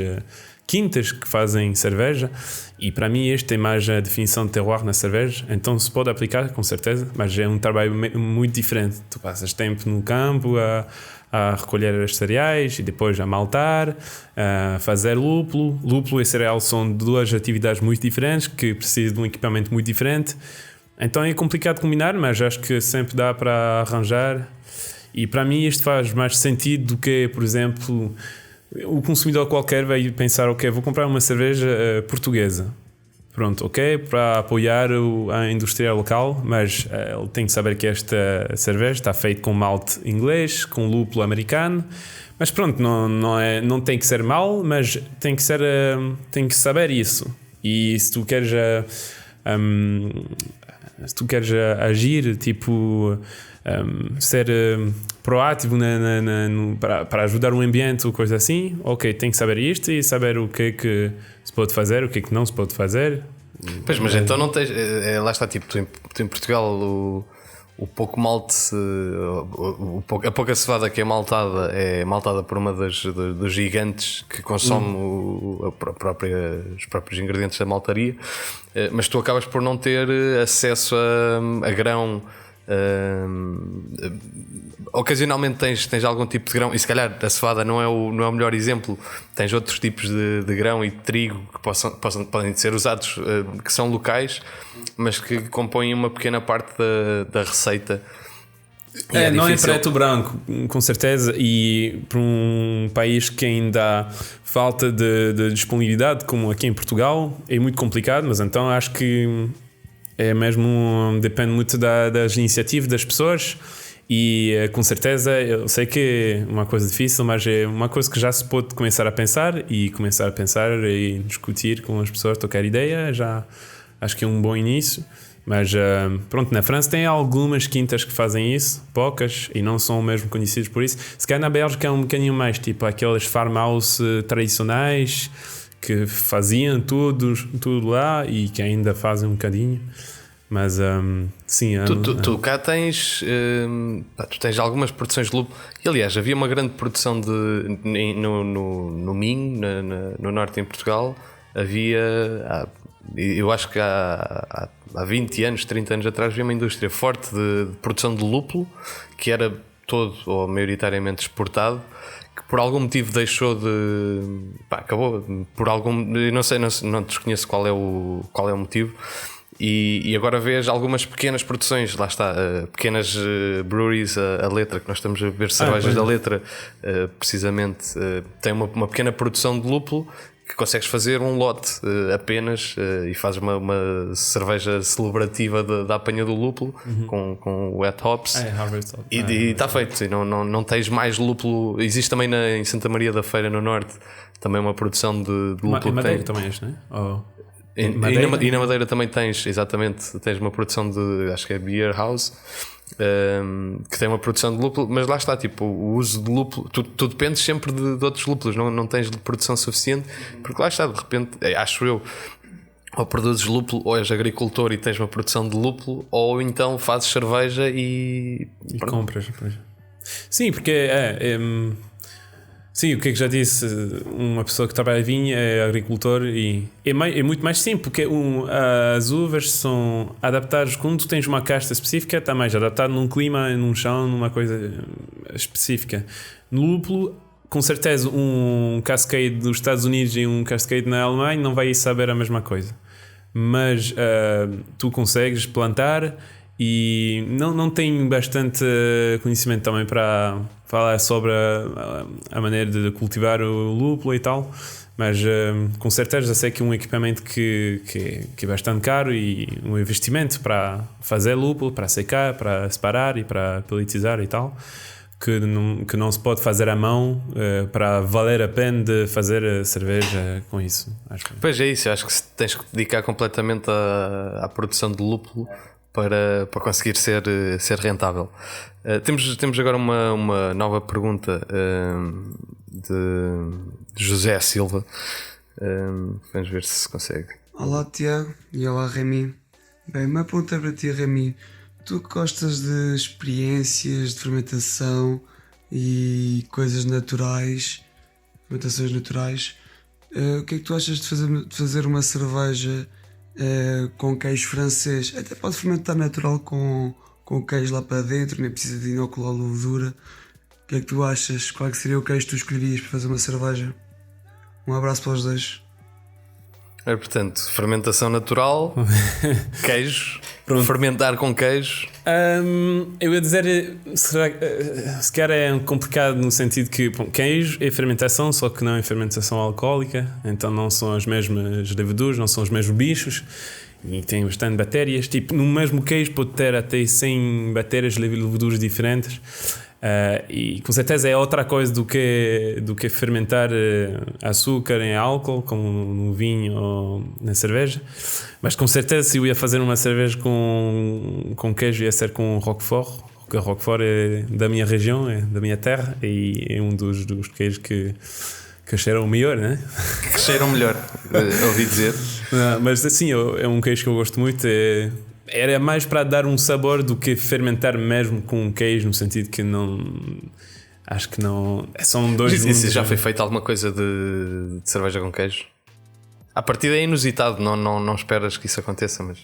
quintas que fazem cerveja, e para mim este é mais a definição de terroir na cerveja. Então se pode aplicar com certeza, mas é um trabalho muito diferente. Tu passas tempo no campo a recolher as cereais e depois a maltar, a fazer lúpulo. Lúpulo e cereal são duas atividades muito diferentes que precisam de um equipamento muito diferente. Então é complicado combinar, mas acho que sempre dá para arranjar, e para mim isto faz mais sentido do que, por exemplo, o consumidor qualquer vai pensar, ok, vou comprar uma cerveja portuguesa. Pronto, ok, para apoiar a indústria local, mas ele tem que saber que esta cerveja está feita com malte inglês, com lúpulo americano. Mas pronto, não tem que ser mal, mas tem que saber isso. E se tu queres agir, tipo, ser proativo para ajudar o ambiente ou coisa assim, ok, tem que saber isto e saber o que é que se pode fazer, o que é que não se pode fazer. Pois, mas então não tens, lá está, tipo, tu em Portugal o pouco malte, a pouca cevada que é maltada por uma dos gigantes que consome os próprios ingredientes da maltaria, mas tu acabas por não ter acesso a grão. Ocasionalmente tens algum tipo de grão, e se calhar a cevada não é o melhor exemplo. Tens outros tipos de grão e de trigo que podem ser usados, que são locais, mas que compõem uma pequena parte da receita. Não é preto ou branco, com certeza, e para um país que ainda há falta de disponibilidade, como aqui em Portugal, é muito complicado. Mas então acho que é mesmo, depende muito das iniciativas das pessoas, e com certeza eu sei que é uma coisa difícil, mas é uma coisa que já se pode começar a pensar e discutir com as pessoas, trocar ideia. Já acho que é um bom início. Mas pronto, na França tem algumas quintas que fazem isso, poucas, e não são mesmo conhecidas por isso. Se calhar na Bélgica é um bocadinho mais, tipo aqueles farmhouse tradicionais que faziam tudo lá e que ainda fazem um bocadinho. Mas sim, tu cá tens algumas produções de lúpulo, e aliás havia uma grande produção no Minho, no norte em Portugal. Eu acho que há 20 anos, 30 anos atrás, havia uma indústria forte de produção de lúpulo, que era todo ou maioritariamente exportado, que por algum motivo deixou de... acabou por algum... Eu não sei, não desconheço qual é o motivo. E agora vês algumas pequenas produções, lá está, pequenas breweries, a Letra, que nós estamos a ver cervejas da Letra, precisamente, tem uma pequena produção de lúpulo que consegues fazer um lote apenas e fazes uma cerveja celebrativa da apanha do lúpulo com wet hops Harvest Hop. e está feito. E não tens mais lúpulo. Existe também em Santa Maria da Feira, no Norte, também uma produção de lúpulo. Em Madeira também és, não é? E na Madeira também tens uma produção de, acho que é Beer House, que tem uma produção de lúpulo, mas lá está, tipo, o uso de lúpulo, tu dependes sempre de outros lúpulos, não tens de produção suficiente, porque lá está, de repente, acho eu, ou produzes lúpulo, ou és agricultor e tens uma produção de lúpulo, ou então fazes cerveja e compras. Pois. Sim, porque sim, o que é que já disse? Uma pessoa que trabalha em vinho é agricultor e é muito mais simples, porque as uvas são adaptadas. Quando tu tens uma casta específica, está mais adaptado num clima, num chão, numa coisa específica. No lúpulo, com certeza, um Cascade dos Estados Unidos e um Cascade na Alemanha não vai saber a mesma coisa. Mas tu consegues plantar e não tenho bastante conhecimento também para falar sobre a maneira de cultivar o lúpulo e tal, mas com certeza já sei que é um equipamento que é bastante caro e um investimento para fazer lúpulo, para secar, para separar e para pelletizar e tal, que não se pode fazer à mão para valer a pena de fazer cerveja com isso. Pois é isso, acho que tens que dedicar completamente à produção de lúpulo para conseguir ser rentável. Temos agora uma nova pergunta de José Silva. Vamos ver se consegue. Olá Tiago e olá Remy. Bem, uma pergunta para ti, Remy. Tu que gostas de experiências de fermentação e coisas naturais, fermentações naturais, o que é que tu achas de fazer uma cerveja com queijo francês? Até pode fermentar natural com queijo lá para dentro, nem precisa de inocular levedura. O que é que tu achas? Qual é que seria o queijo que tu escolherias para fazer uma cerveja? Um abraço para os dois. Portanto, fermentação natural, queijo, fermentar com queijo. Eu ia dizer, se calhar é complicado no sentido que queijo é fermentação, só que não é fermentação alcoólica, então não são as mesmas leveduras, não são os mesmos bichos e tem bastante bactérias. Tipo, no mesmo queijo pode ter até 100 bactérias, leveduras diferentes. E com certeza é outra coisa do que fermentar açúcar em álcool, como no vinho ou na cerveja. Mas com certeza, se eu ia fazer uma cerveja com queijo, ia ser com Roquefort, porque Roquefort é da minha região, é da minha terra, e é um dos queijos que cheiram melhor, né? Que cheiram melhor, ouvi dizer. Não, mas assim, é um queijo que eu gosto muito. Era mais para dar um sabor do que fermentar mesmo com queijo, no sentido que não. Acho que não. São dois. Isso já foi feito alguma coisa de cerveja com queijo? À partida é inusitado, não esperas que isso aconteça, mas.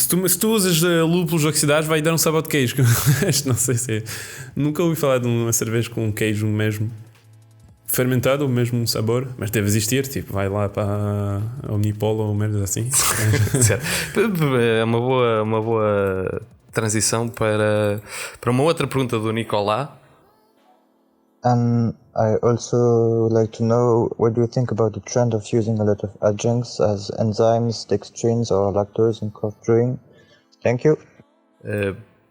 Se tu usas lúpulos oxidados, vai dar um sabor de queijo. Não sei se. Nunca ouvi falar de uma cerveja com queijo mesmo fermentado, o mesmo sabor, mas deve existir. Tipo, vai lá para a Omnipol ou merda assim. É uma boa transição para uma outra pergunta do Nicolás. And I also like to know what do you think about the trend of using a lot of adjuncts as enzymes, dextrins or lactose in craft brewing? Thank you.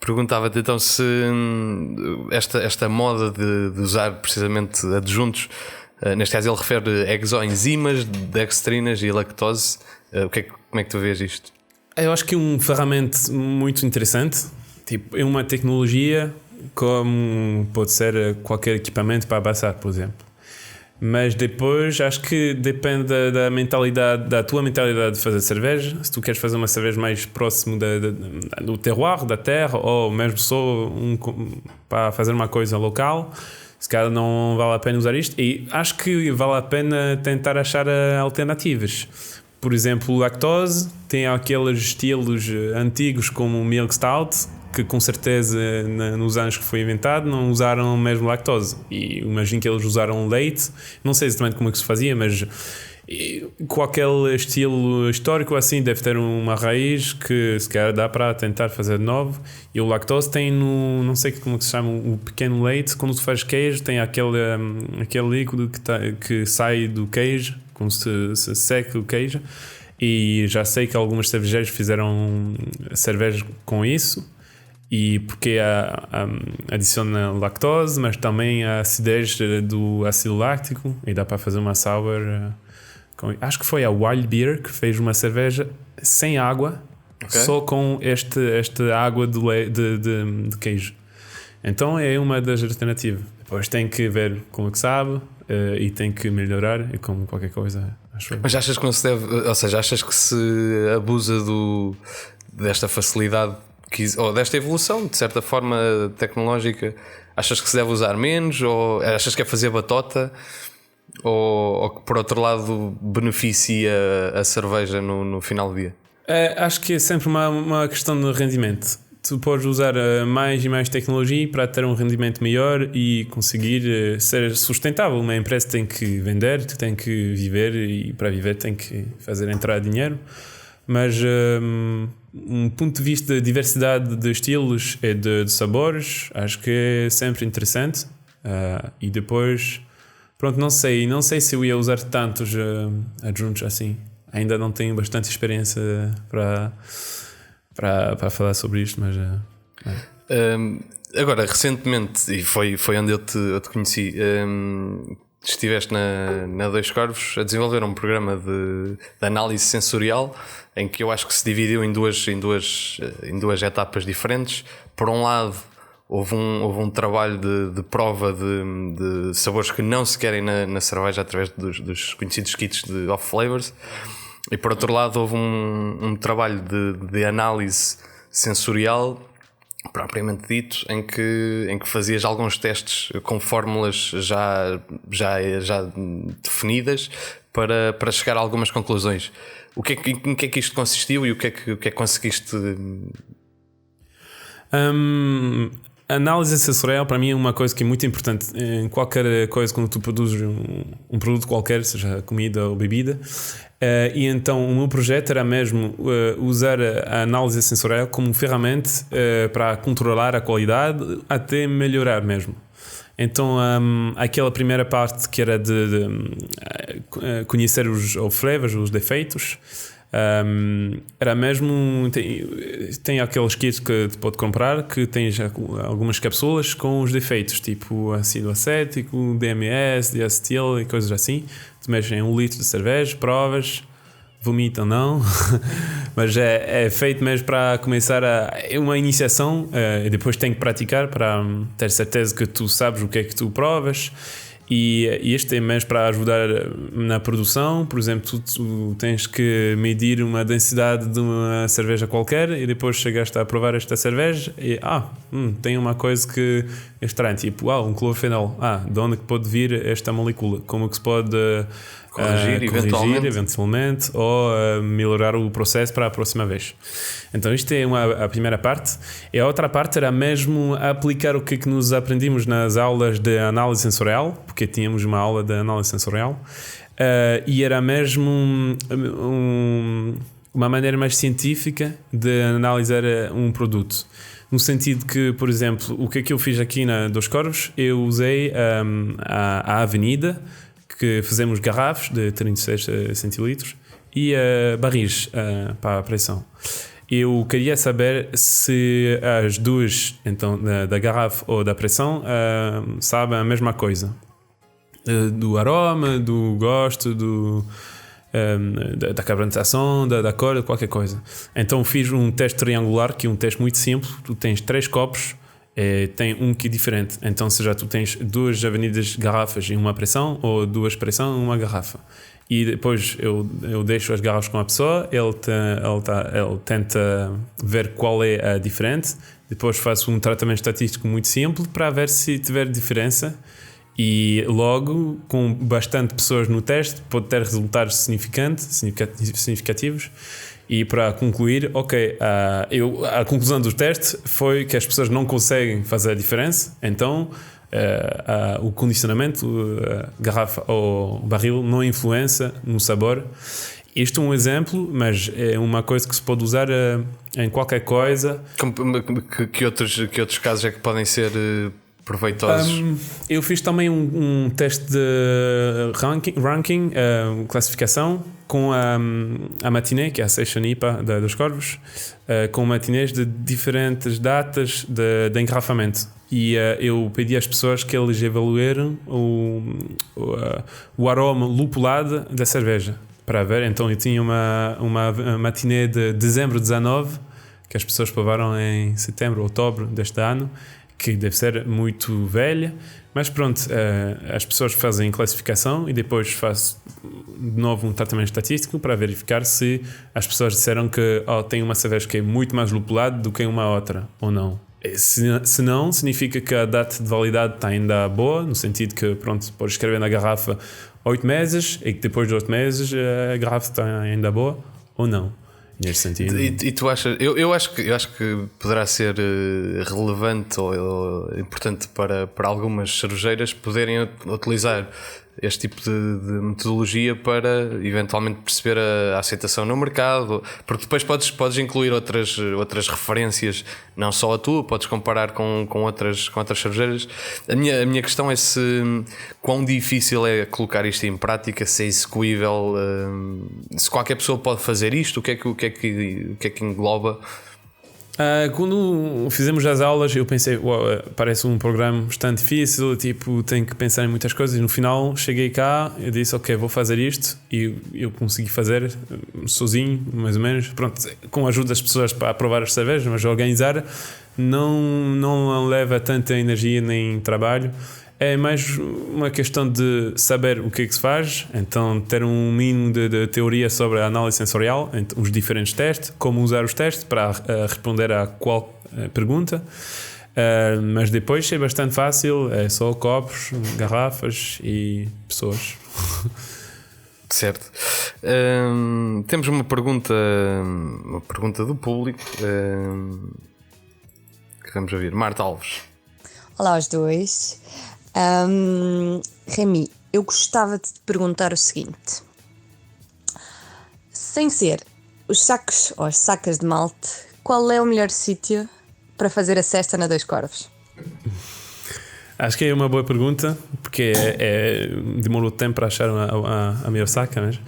Perguntava-te então se esta moda de usar precisamente adjuntos, neste caso ele refere exoenzimas, dextrinas e lactose. Como é que tu vês isto? Eu acho que é um ferramenta muito interessante. Tipo, é uma tecnologia como pode ser qualquer equipamento para abaçar, por exemplo. Mas depois acho que depende da mentalidade, da tua mentalidade de fazer cerveja. Se tu queres fazer uma cerveja mais próximo do terroir, da terra, ou mesmo só para fazer uma coisa local, se calhar não vale a pena usar isto. E acho que vale a pena tentar achar alternativas. Por exemplo, lactose tem aqueles estilos antigos como o Milk Stout, que com certeza nos anos que foi inventado não usaram mesmo lactose, e imagino que eles usaram leite, não sei exatamente como é que se fazia, mas com aquele estilo histórico assim deve ter uma raiz que se calhar dá para tentar fazer de novo. E o lactose tem não sei como se chama, o pequeno leite, quando tu fazes queijo tem aquele líquido que sai do queijo, como se seca o queijo. E já sei que algumas cervejeiras fizeram cerveja com isso, e porque adiciona lactose, mas também a acidez do ácido láctico, e dá para fazer uma sour acho que foi a Wild Beer que fez uma cerveja sem água, só com esta água de queijo. Então é uma das alternativas. Depois tem que ver como é que sabe, e tem que melhorar, e como qualquer coisa, acho. Mas achas que não se deve, ou seja, achas que se abusa desta facilidade ou desta evolução, de certa forma tecnológica, achas que se deve usar menos, ou achas que é fazer batota, ou que por outro lado beneficia a cerveja no final do dia? Acho que é sempre uma questão de rendimento. Tu podes usar mais e mais tecnologia para ter um rendimento maior e conseguir ser sustentável. Uma empresa tem que vender, tu tem que viver, e para viver tem que fazer entrar dinheiro. Mas um ponto de vista de diversidade de estilos e de sabores, acho que é sempre interessante. E depois, pronto, não sei se eu ia usar tantos adjuntos assim. Ainda não tenho bastante experiência para falar sobre isto, mas agora, recentemente, e foi onde eu te conheci, estiveste na Dois Corvos a desenvolver um programa de análise sensorial, em que eu acho que se dividiu em duas etapas diferentes. Por um lado, houve um trabalho de prova de sabores que não se querem na cerveja através dos conhecidos kits de off flavors. E por outro lado houve um trabalho de análise sensorial propriamente dito, em que fazias alguns testes com fórmulas já definidas para chegar a algumas conclusões. Em que é que isto consistiu e o que é que conseguiste? Análise sensorial para mim é uma coisa que é muito importante em qualquer coisa. Quando tu produzes um produto qualquer, seja comida ou bebida, e então o meu projeto era mesmo usar a análise sensorial como ferramenta para controlar a qualidade, até melhorar mesmo. Então aquela primeira parte que era de conhecer os flavors, os defeitos, era mesmo. Tem aqueles kits que te pode comprar, que tens algumas cápsulas com os defeitos, tipo ácido acético, DMS, diacetil e coisas assim. Tu mexes em 1 litro de cerveja, provas, vomitam não, mas é feito mesmo para começar é uma iniciação, e depois tem que praticar para ter certeza que tu sabes o que é que tu provas. E este é mesmo para ajudar na produção. Por exemplo, tu tens que medir uma densidade de uma cerveja qualquer, e depois chegaste a provar esta cerveja e tem uma coisa que é estranha, tipo um clorofenol. De onde é que pode vir esta molécula? Como é que se pode corrigir eventualmente, ou melhorar o processo para a próxima vez. Então isto é a primeira parte. E a outra parte era mesmo aplicar o que nos aprendimos nas aulas de análise sensorial, porque tínhamos uma aula de análise sensorial, e era mesmo uma maneira mais científica de analisar um produto. No sentido que, por exemplo, o que eu fiz aqui na Dois Corvos, eu usei a Avenida, que fizemos garrafas de 36 centilitros e barris para a pressão. Eu queria saber se as duas, então, da garrafa ou da pressão, sabem a mesma coisa. Do aroma, do gosto, da carbonatação, da cor, de qualquer coisa. Então fiz um teste triangular, que é um teste muito simples. Tu tens 3 copos, tem um que é diferente. Então seja tu tens 2 avenidas garrafas e uma pressão, ou 2 pressão e uma garrafa. E depois eu deixo as garrafas com a pessoa, ele tenta ver qual é a diferente. Depois faço um tratamento estatístico muito simples para ver se tiver diferença. E logo, com bastante pessoas no teste, pode ter resultados significativos. E para concluir, a conclusão do teste foi que as pessoas não conseguem fazer a diferença. Então o condicionamento, a garrafa ou barril, não influencia no sabor. Isto é um exemplo, mas é uma coisa que se pode usar em qualquer coisa. Que outros casos é que podem ser proveitosos? Eu fiz também um teste de ranking, classificação, com a matinê, que é a Session IPA dos Corvos, com matinês de diferentes datas de engarrafamento. E eu pedi às pessoas que eles evaluaram o aroma lupulado da cerveja, para ver. Então eu tinha uma matinê de dezembro 19, que as pessoas provaram em setembro, outubro deste ano, que deve ser muito velha, mas pronto, as pessoas fazem classificação e depois faço de novo um tratamento estatístico para verificar se as pessoas disseram que tem uma cerveja que é muito mais lupulada do que uma outra, ou não. Se não, significa que a data de validade está ainda boa, no sentido que, pronto, podes escrever na garrafa 8 meses e que depois de 8 meses a garrafa está ainda boa, ou não. Neste sentido. E tu achas? Eu acho que poderá ser relevante ou importante para algumas cervejeiras poderem utilizar este tipo de metodologia para eventualmente perceber a aceitação no mercado, porque depois podes incluir outras referências, não só a tua, podes comparar com outras cervejeiras. A minha questão é quão difícil é colocar isto em prática, se é execuível, se qualquer pessoa pode fazer isto, o que é que engloba. Quando fizemos as aulas eu pensei, parece um programa bastante difícil, tipo, tenho que pensar em muitas coisas. No final cheguei cá, eu disse ok, vou fazer isto, e eu consegui fazer sozinho, mais ou menos, pronto, com a ajuda das pessoas para provar as cervejas, mas organizar não leva tanta energia nem trabalho. É mais uma questão de saber o que é que se faz, então ter um mínimo de teoria sobre a análise sensorial, os diferentes testes, como usar os testes para responder a qual pergunta, mas depois é bastante fácil, é só copos, garrafas e pessoas. Certo. Temos uma pergunta do público que vamos ouvir. Marta Alves. Olá aos dois. Remy, eu gostava de te perguntar o seguinte: sem ser os sacos ou as sacas de malte, qual é o melhor sítio para fazer a cesta na Dois Corvos? Acho que é uma boa pergunta, porque demorou tempo para achar a melhor saca mesmo.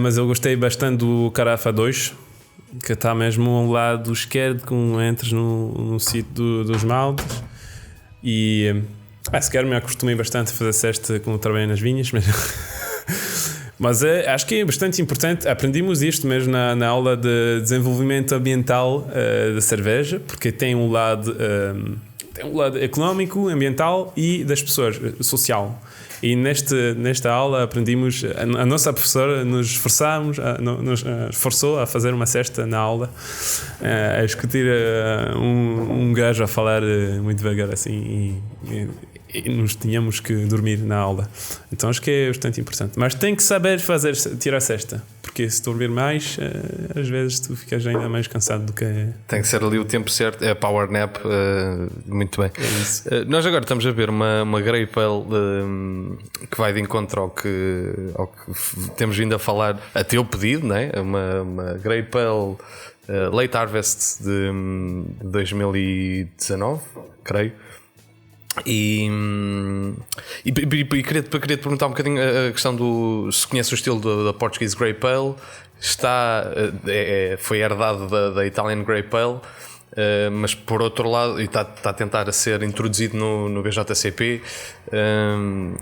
Mas eu gostei bastante do Carafa 2, que está mesmo ao lado esquerdo, quando entras no sítio dos maltes. E sequer me acostumei bastante a fazer cesta quando trabalhei nas vinhas, mas acho que é bastante importante. Aprendemos isto mesmo na aula de desenvolvimento ambiental da cerveja, porque tem um lado económico, ambiental e das pessoas, social. E nesta aula aprendimos, a nossa professora nos forçou a fazer uma cesta na aula, a discutir um gajo a falar muito devagar assim e nos tínhamos que dormir na aula. Então acho que é bastante importante, mas tem que saber tirar a cesta, porque se dormir mais, às vezes tu ficas ainda mais cansado do que Tem que ser ali o tempo certo, é a power nap. Muito bem. É isso. Nós agora estamos a ver uma Grey Pale que vai de encontro ao que temos vindo a falar a teu pedido, não é? Uma Grey Pale Late Harvest de 2019, creio. E queria te perguntar um bocadinho a questão se conhece o estilo da Portuguese Grey Pale. Foi herdado da Italian Grey Pale, mas por outro lado está a tentar ser introduzido no BJCP,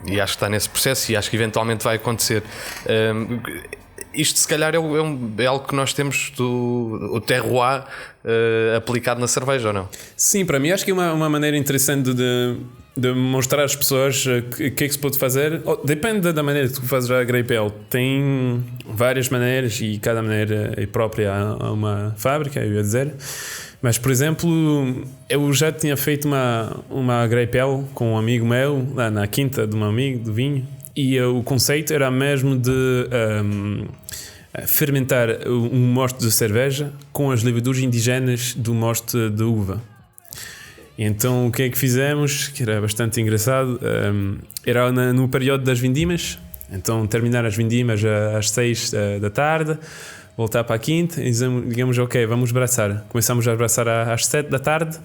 e acho que está nesse processo e acho que eventualmente vai acontecer. Isto se calhar é algo que nós temos o terroir aplicado na cerveja, ou não? Sim, para mim acho que é uma maneira interessante de mostrar às pessoas o que é que se pode fazer. Depende da maneira que tu fazes a Grey Pale. Tem várias maneiras e cada maneira é própria a uma fábrica, eu ia dizer. Mas, por exemplo, eu já tinha feito uma Grey Pale com um amigo meu, lá na quinta de um amigo, do vinho. E o conceito era mesmo de fermentar um mosto de cerveja com as levaduras indigenas do mosto de uva. E então o que é que fizemos, que era bastante engraçado, era no período das vindimas. Então terminar as vindimas às 6 da tarde, voltar para a quinta e digamos, ok, vamos abraçar. Começamos a abraçar às 7 da tarde.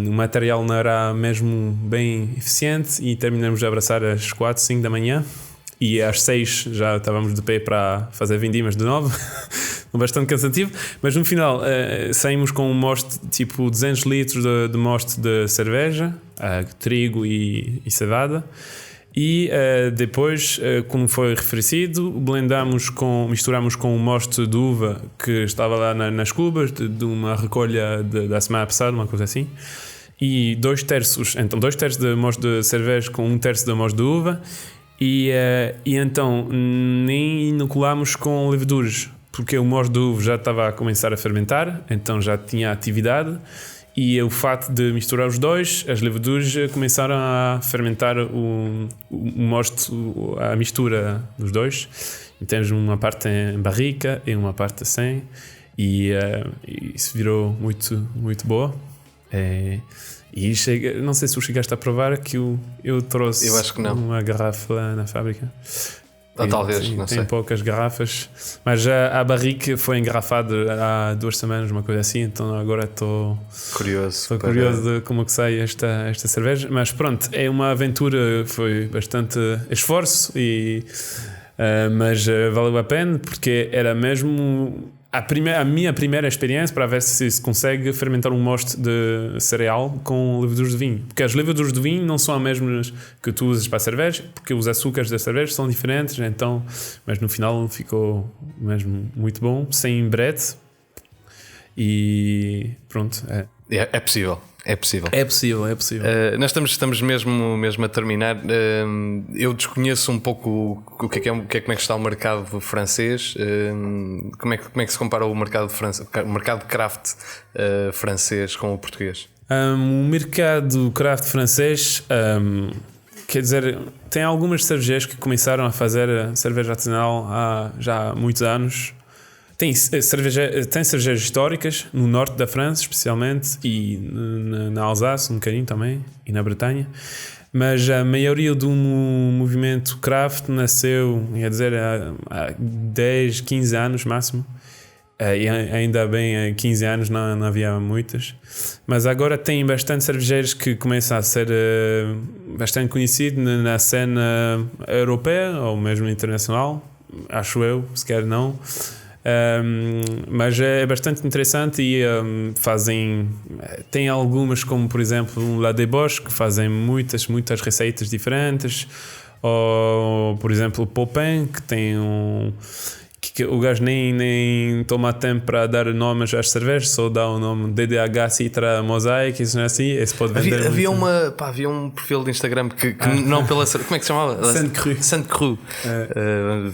O material não era mesmo bem eficiente e terminamos de abraçar às 4, 5 da manhã. E às 6 já estávamos de pé para fazer vindimas de novo. Bastante cansativo. Mas no final saímos com um mosto tipo 200 litros de mosto de cerveja, trigo e cevada. E depois, como foi refrescido, misturamos com um mosto de uva que estava lá nas cubas de uma recolha da semana passada, uma coisa assim. E 2 terços de mosto de cerveja com 1/3 de mosto de uva. E então nem inoculamos com leveduras, porque o mosto de uva já estava a começar a fermentar, então já tinha atividade. E o fato de misturar os dois, as leveduras começaram a fermentar o mosto, a mistura dos dois. E temos uma parte em barrica e uma parte sem. E isso virou muito, muito boa. E não sei se tu chegaste a provar que eu trouxe eu acho que não. Uma garrafa lá na fábrica. Talvez, não sei. Tem poucas garrafas, mas a barrica foi engarrafada há 2 semanas, uma coisa assim, então agora estou curioso de como que sai esta cerveja. Mas pronto, é uma aventura, foi bastante esforço, mas valeu a pena, porque era mesmo a minha primeira experiência para ver se consegue fermentar um mosto de cereal com leveduras de vinho, porque as leveduras de vinho não são as mesmas que tu usas para a cerveja, porque os açúcares da cerveja são diferentes, então, mas no final ficou mesmo muito bom, sem brete. E pronto, é possível. É possível. É possível. Nós estamos mesmo a terminar. Eu desconheço um pouco como é que está o mercado francês. Como é que se compara o mercado de craft francês com o português? O mercado craft francês, quer dizer, tem algumas cervejeiras que começaram a fazer cerveja artesanal há já muitos anos. Tem cervejeiras históricas no norte da França, especialmente, e na Alsácia, um bocadinho também, e na Bretanha. Mas a maioria do movimento craft nasceu, quer dizer, há 10, 15 anos máximo. E ainda bem, há 15 anos não havia muitas. Mas agora tem bastante cervejeiros que começam a ser bastante conhecidos na cena europeia, ou mesmo internacional, acho eu, se quer não. Mas é bastante interessante e tem algumas, como por exemplo um La Débauche, que fazem muitas receitas diferentes, ou por exemplo o Popin, que tem que o gajo nem toma tempo para dar nomes às cervejas, só dá o nome DDH Citra Mosaic, isso não é assim? Esse pode vender havia um perfil de Instagram que não pela... Como é que se chamava? Sainte Cru.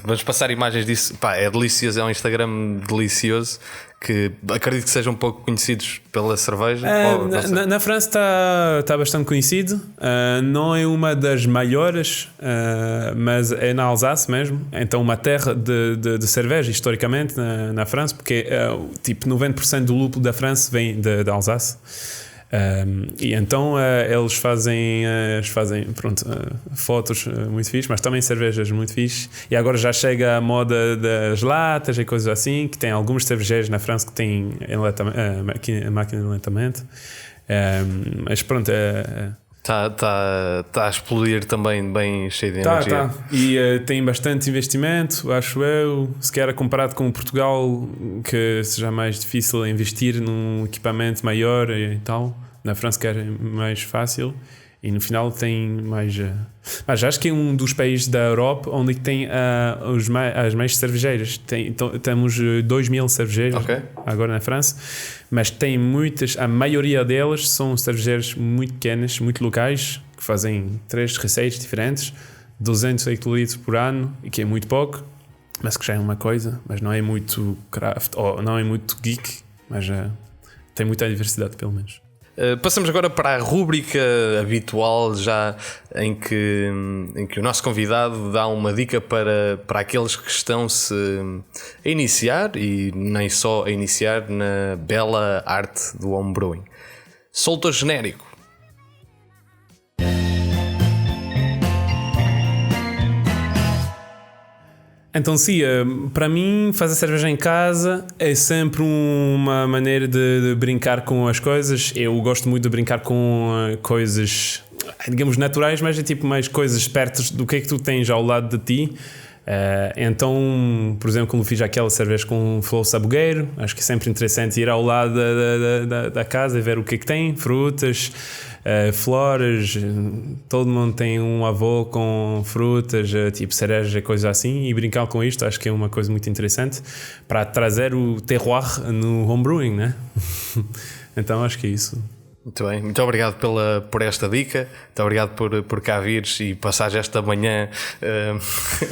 Vamos passar imagens disso. É delicioso, é um Instagram delicioso, que acredito que sejam um pouco conhecidos pela cerveja. Na França está bastante conhecido. Não é uma das maiores, mas é na Alsácia mesmo. Então uma terra de cerveja historicamente na França, porque tipo 90% do lúpulo da França vem da Alsácia. E então eles fazem fotos muito fixes, mas também cervejas muito fixes. E agora já chega a moda das latas e coisas assim, que tem algumas cervejeiras na França que têm a máquina de enlatamento. Mas pronto, Está a explodir também, bem cheio de energia. E tem bastante investimento, acho eu. Se calhar comparado com Portugal, que seja mais difícil investir num equipamento maior e tal. Na França que é mais fácil. E no final tem mais... Mas acho que é um dos países da Europa onde tem as mais cervejeiras. Temos 2.000 cervejeiras agora na França. Mas tem muitas... A maioria delas são cervejeiras muito pequenas, muito locais, que fazem 3 receitas diferentes, 200 hectolitros por ano, e que é muito pouco, mas que já é uma coisa. Mas não é muito craft, ou não é muito geek, mas tem muita diversidade, pelo menos. Passamos agora para a rúbrica habitual, já em que o nosso convidado dá uma dica para aqueles que estão-se a iniciar, e nem só a iniciar, na bela arte do homebrewing. Solta genérico. Então sim, para mim fazer cerveja em casa é sempre uma maneira de brincar com as coisas. Eu gosto muito de brincar com coisas, digamos, naturais, mas é tipo mais coisas perto do que é que tu tens ao lado de ti. Então, por exemplo, quando fiz aquela cerveja com flow sabugueiro, acho que é sempre interessante ir ao lado da casa e ver o que é que tem, frutas, flores. Todo mundo tem um avô com frutas, tipo cereja, coisa assim, e brincar com isto acho que é uma coisa muito interessante para trazer o terroir no homebrewing, né? Então acho que é isso. Muito bem, muito obrigado por esta dica, muito obrigado por cá vires e passares esta manhã.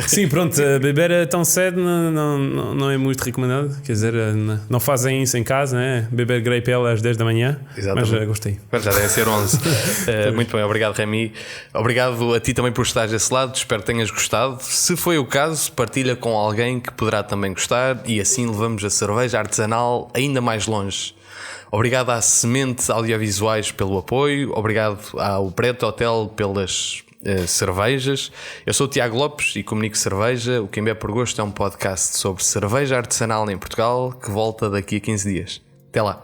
Sim, pronto, beber tão cedo não é muito recomendado, quer dizer, não fazem isso em casa, né? Beber Grape Ale às 10 da manhã. Exatamente. Mas gostei. Já devem ser 11. Muito bem, obrigado, Remy. Obrigado a ti também por estares desse lado, espero que tenhas gostado. Se foi o caso, partilha com alguém que poderá também gostar e assim levamos a cerveja artesanal ainda mais longe. Obrigado à Semente Audiovisuais pelo apoio, obrigado ao Preto Hotel pelas cervejas. Eu sou o Tiago Lopes e comunico cerveja. O Quem Bebe por Gosto é um podcast sobre cerveja artesanal em Portugal que volta daqui a 15 dias. Até lá.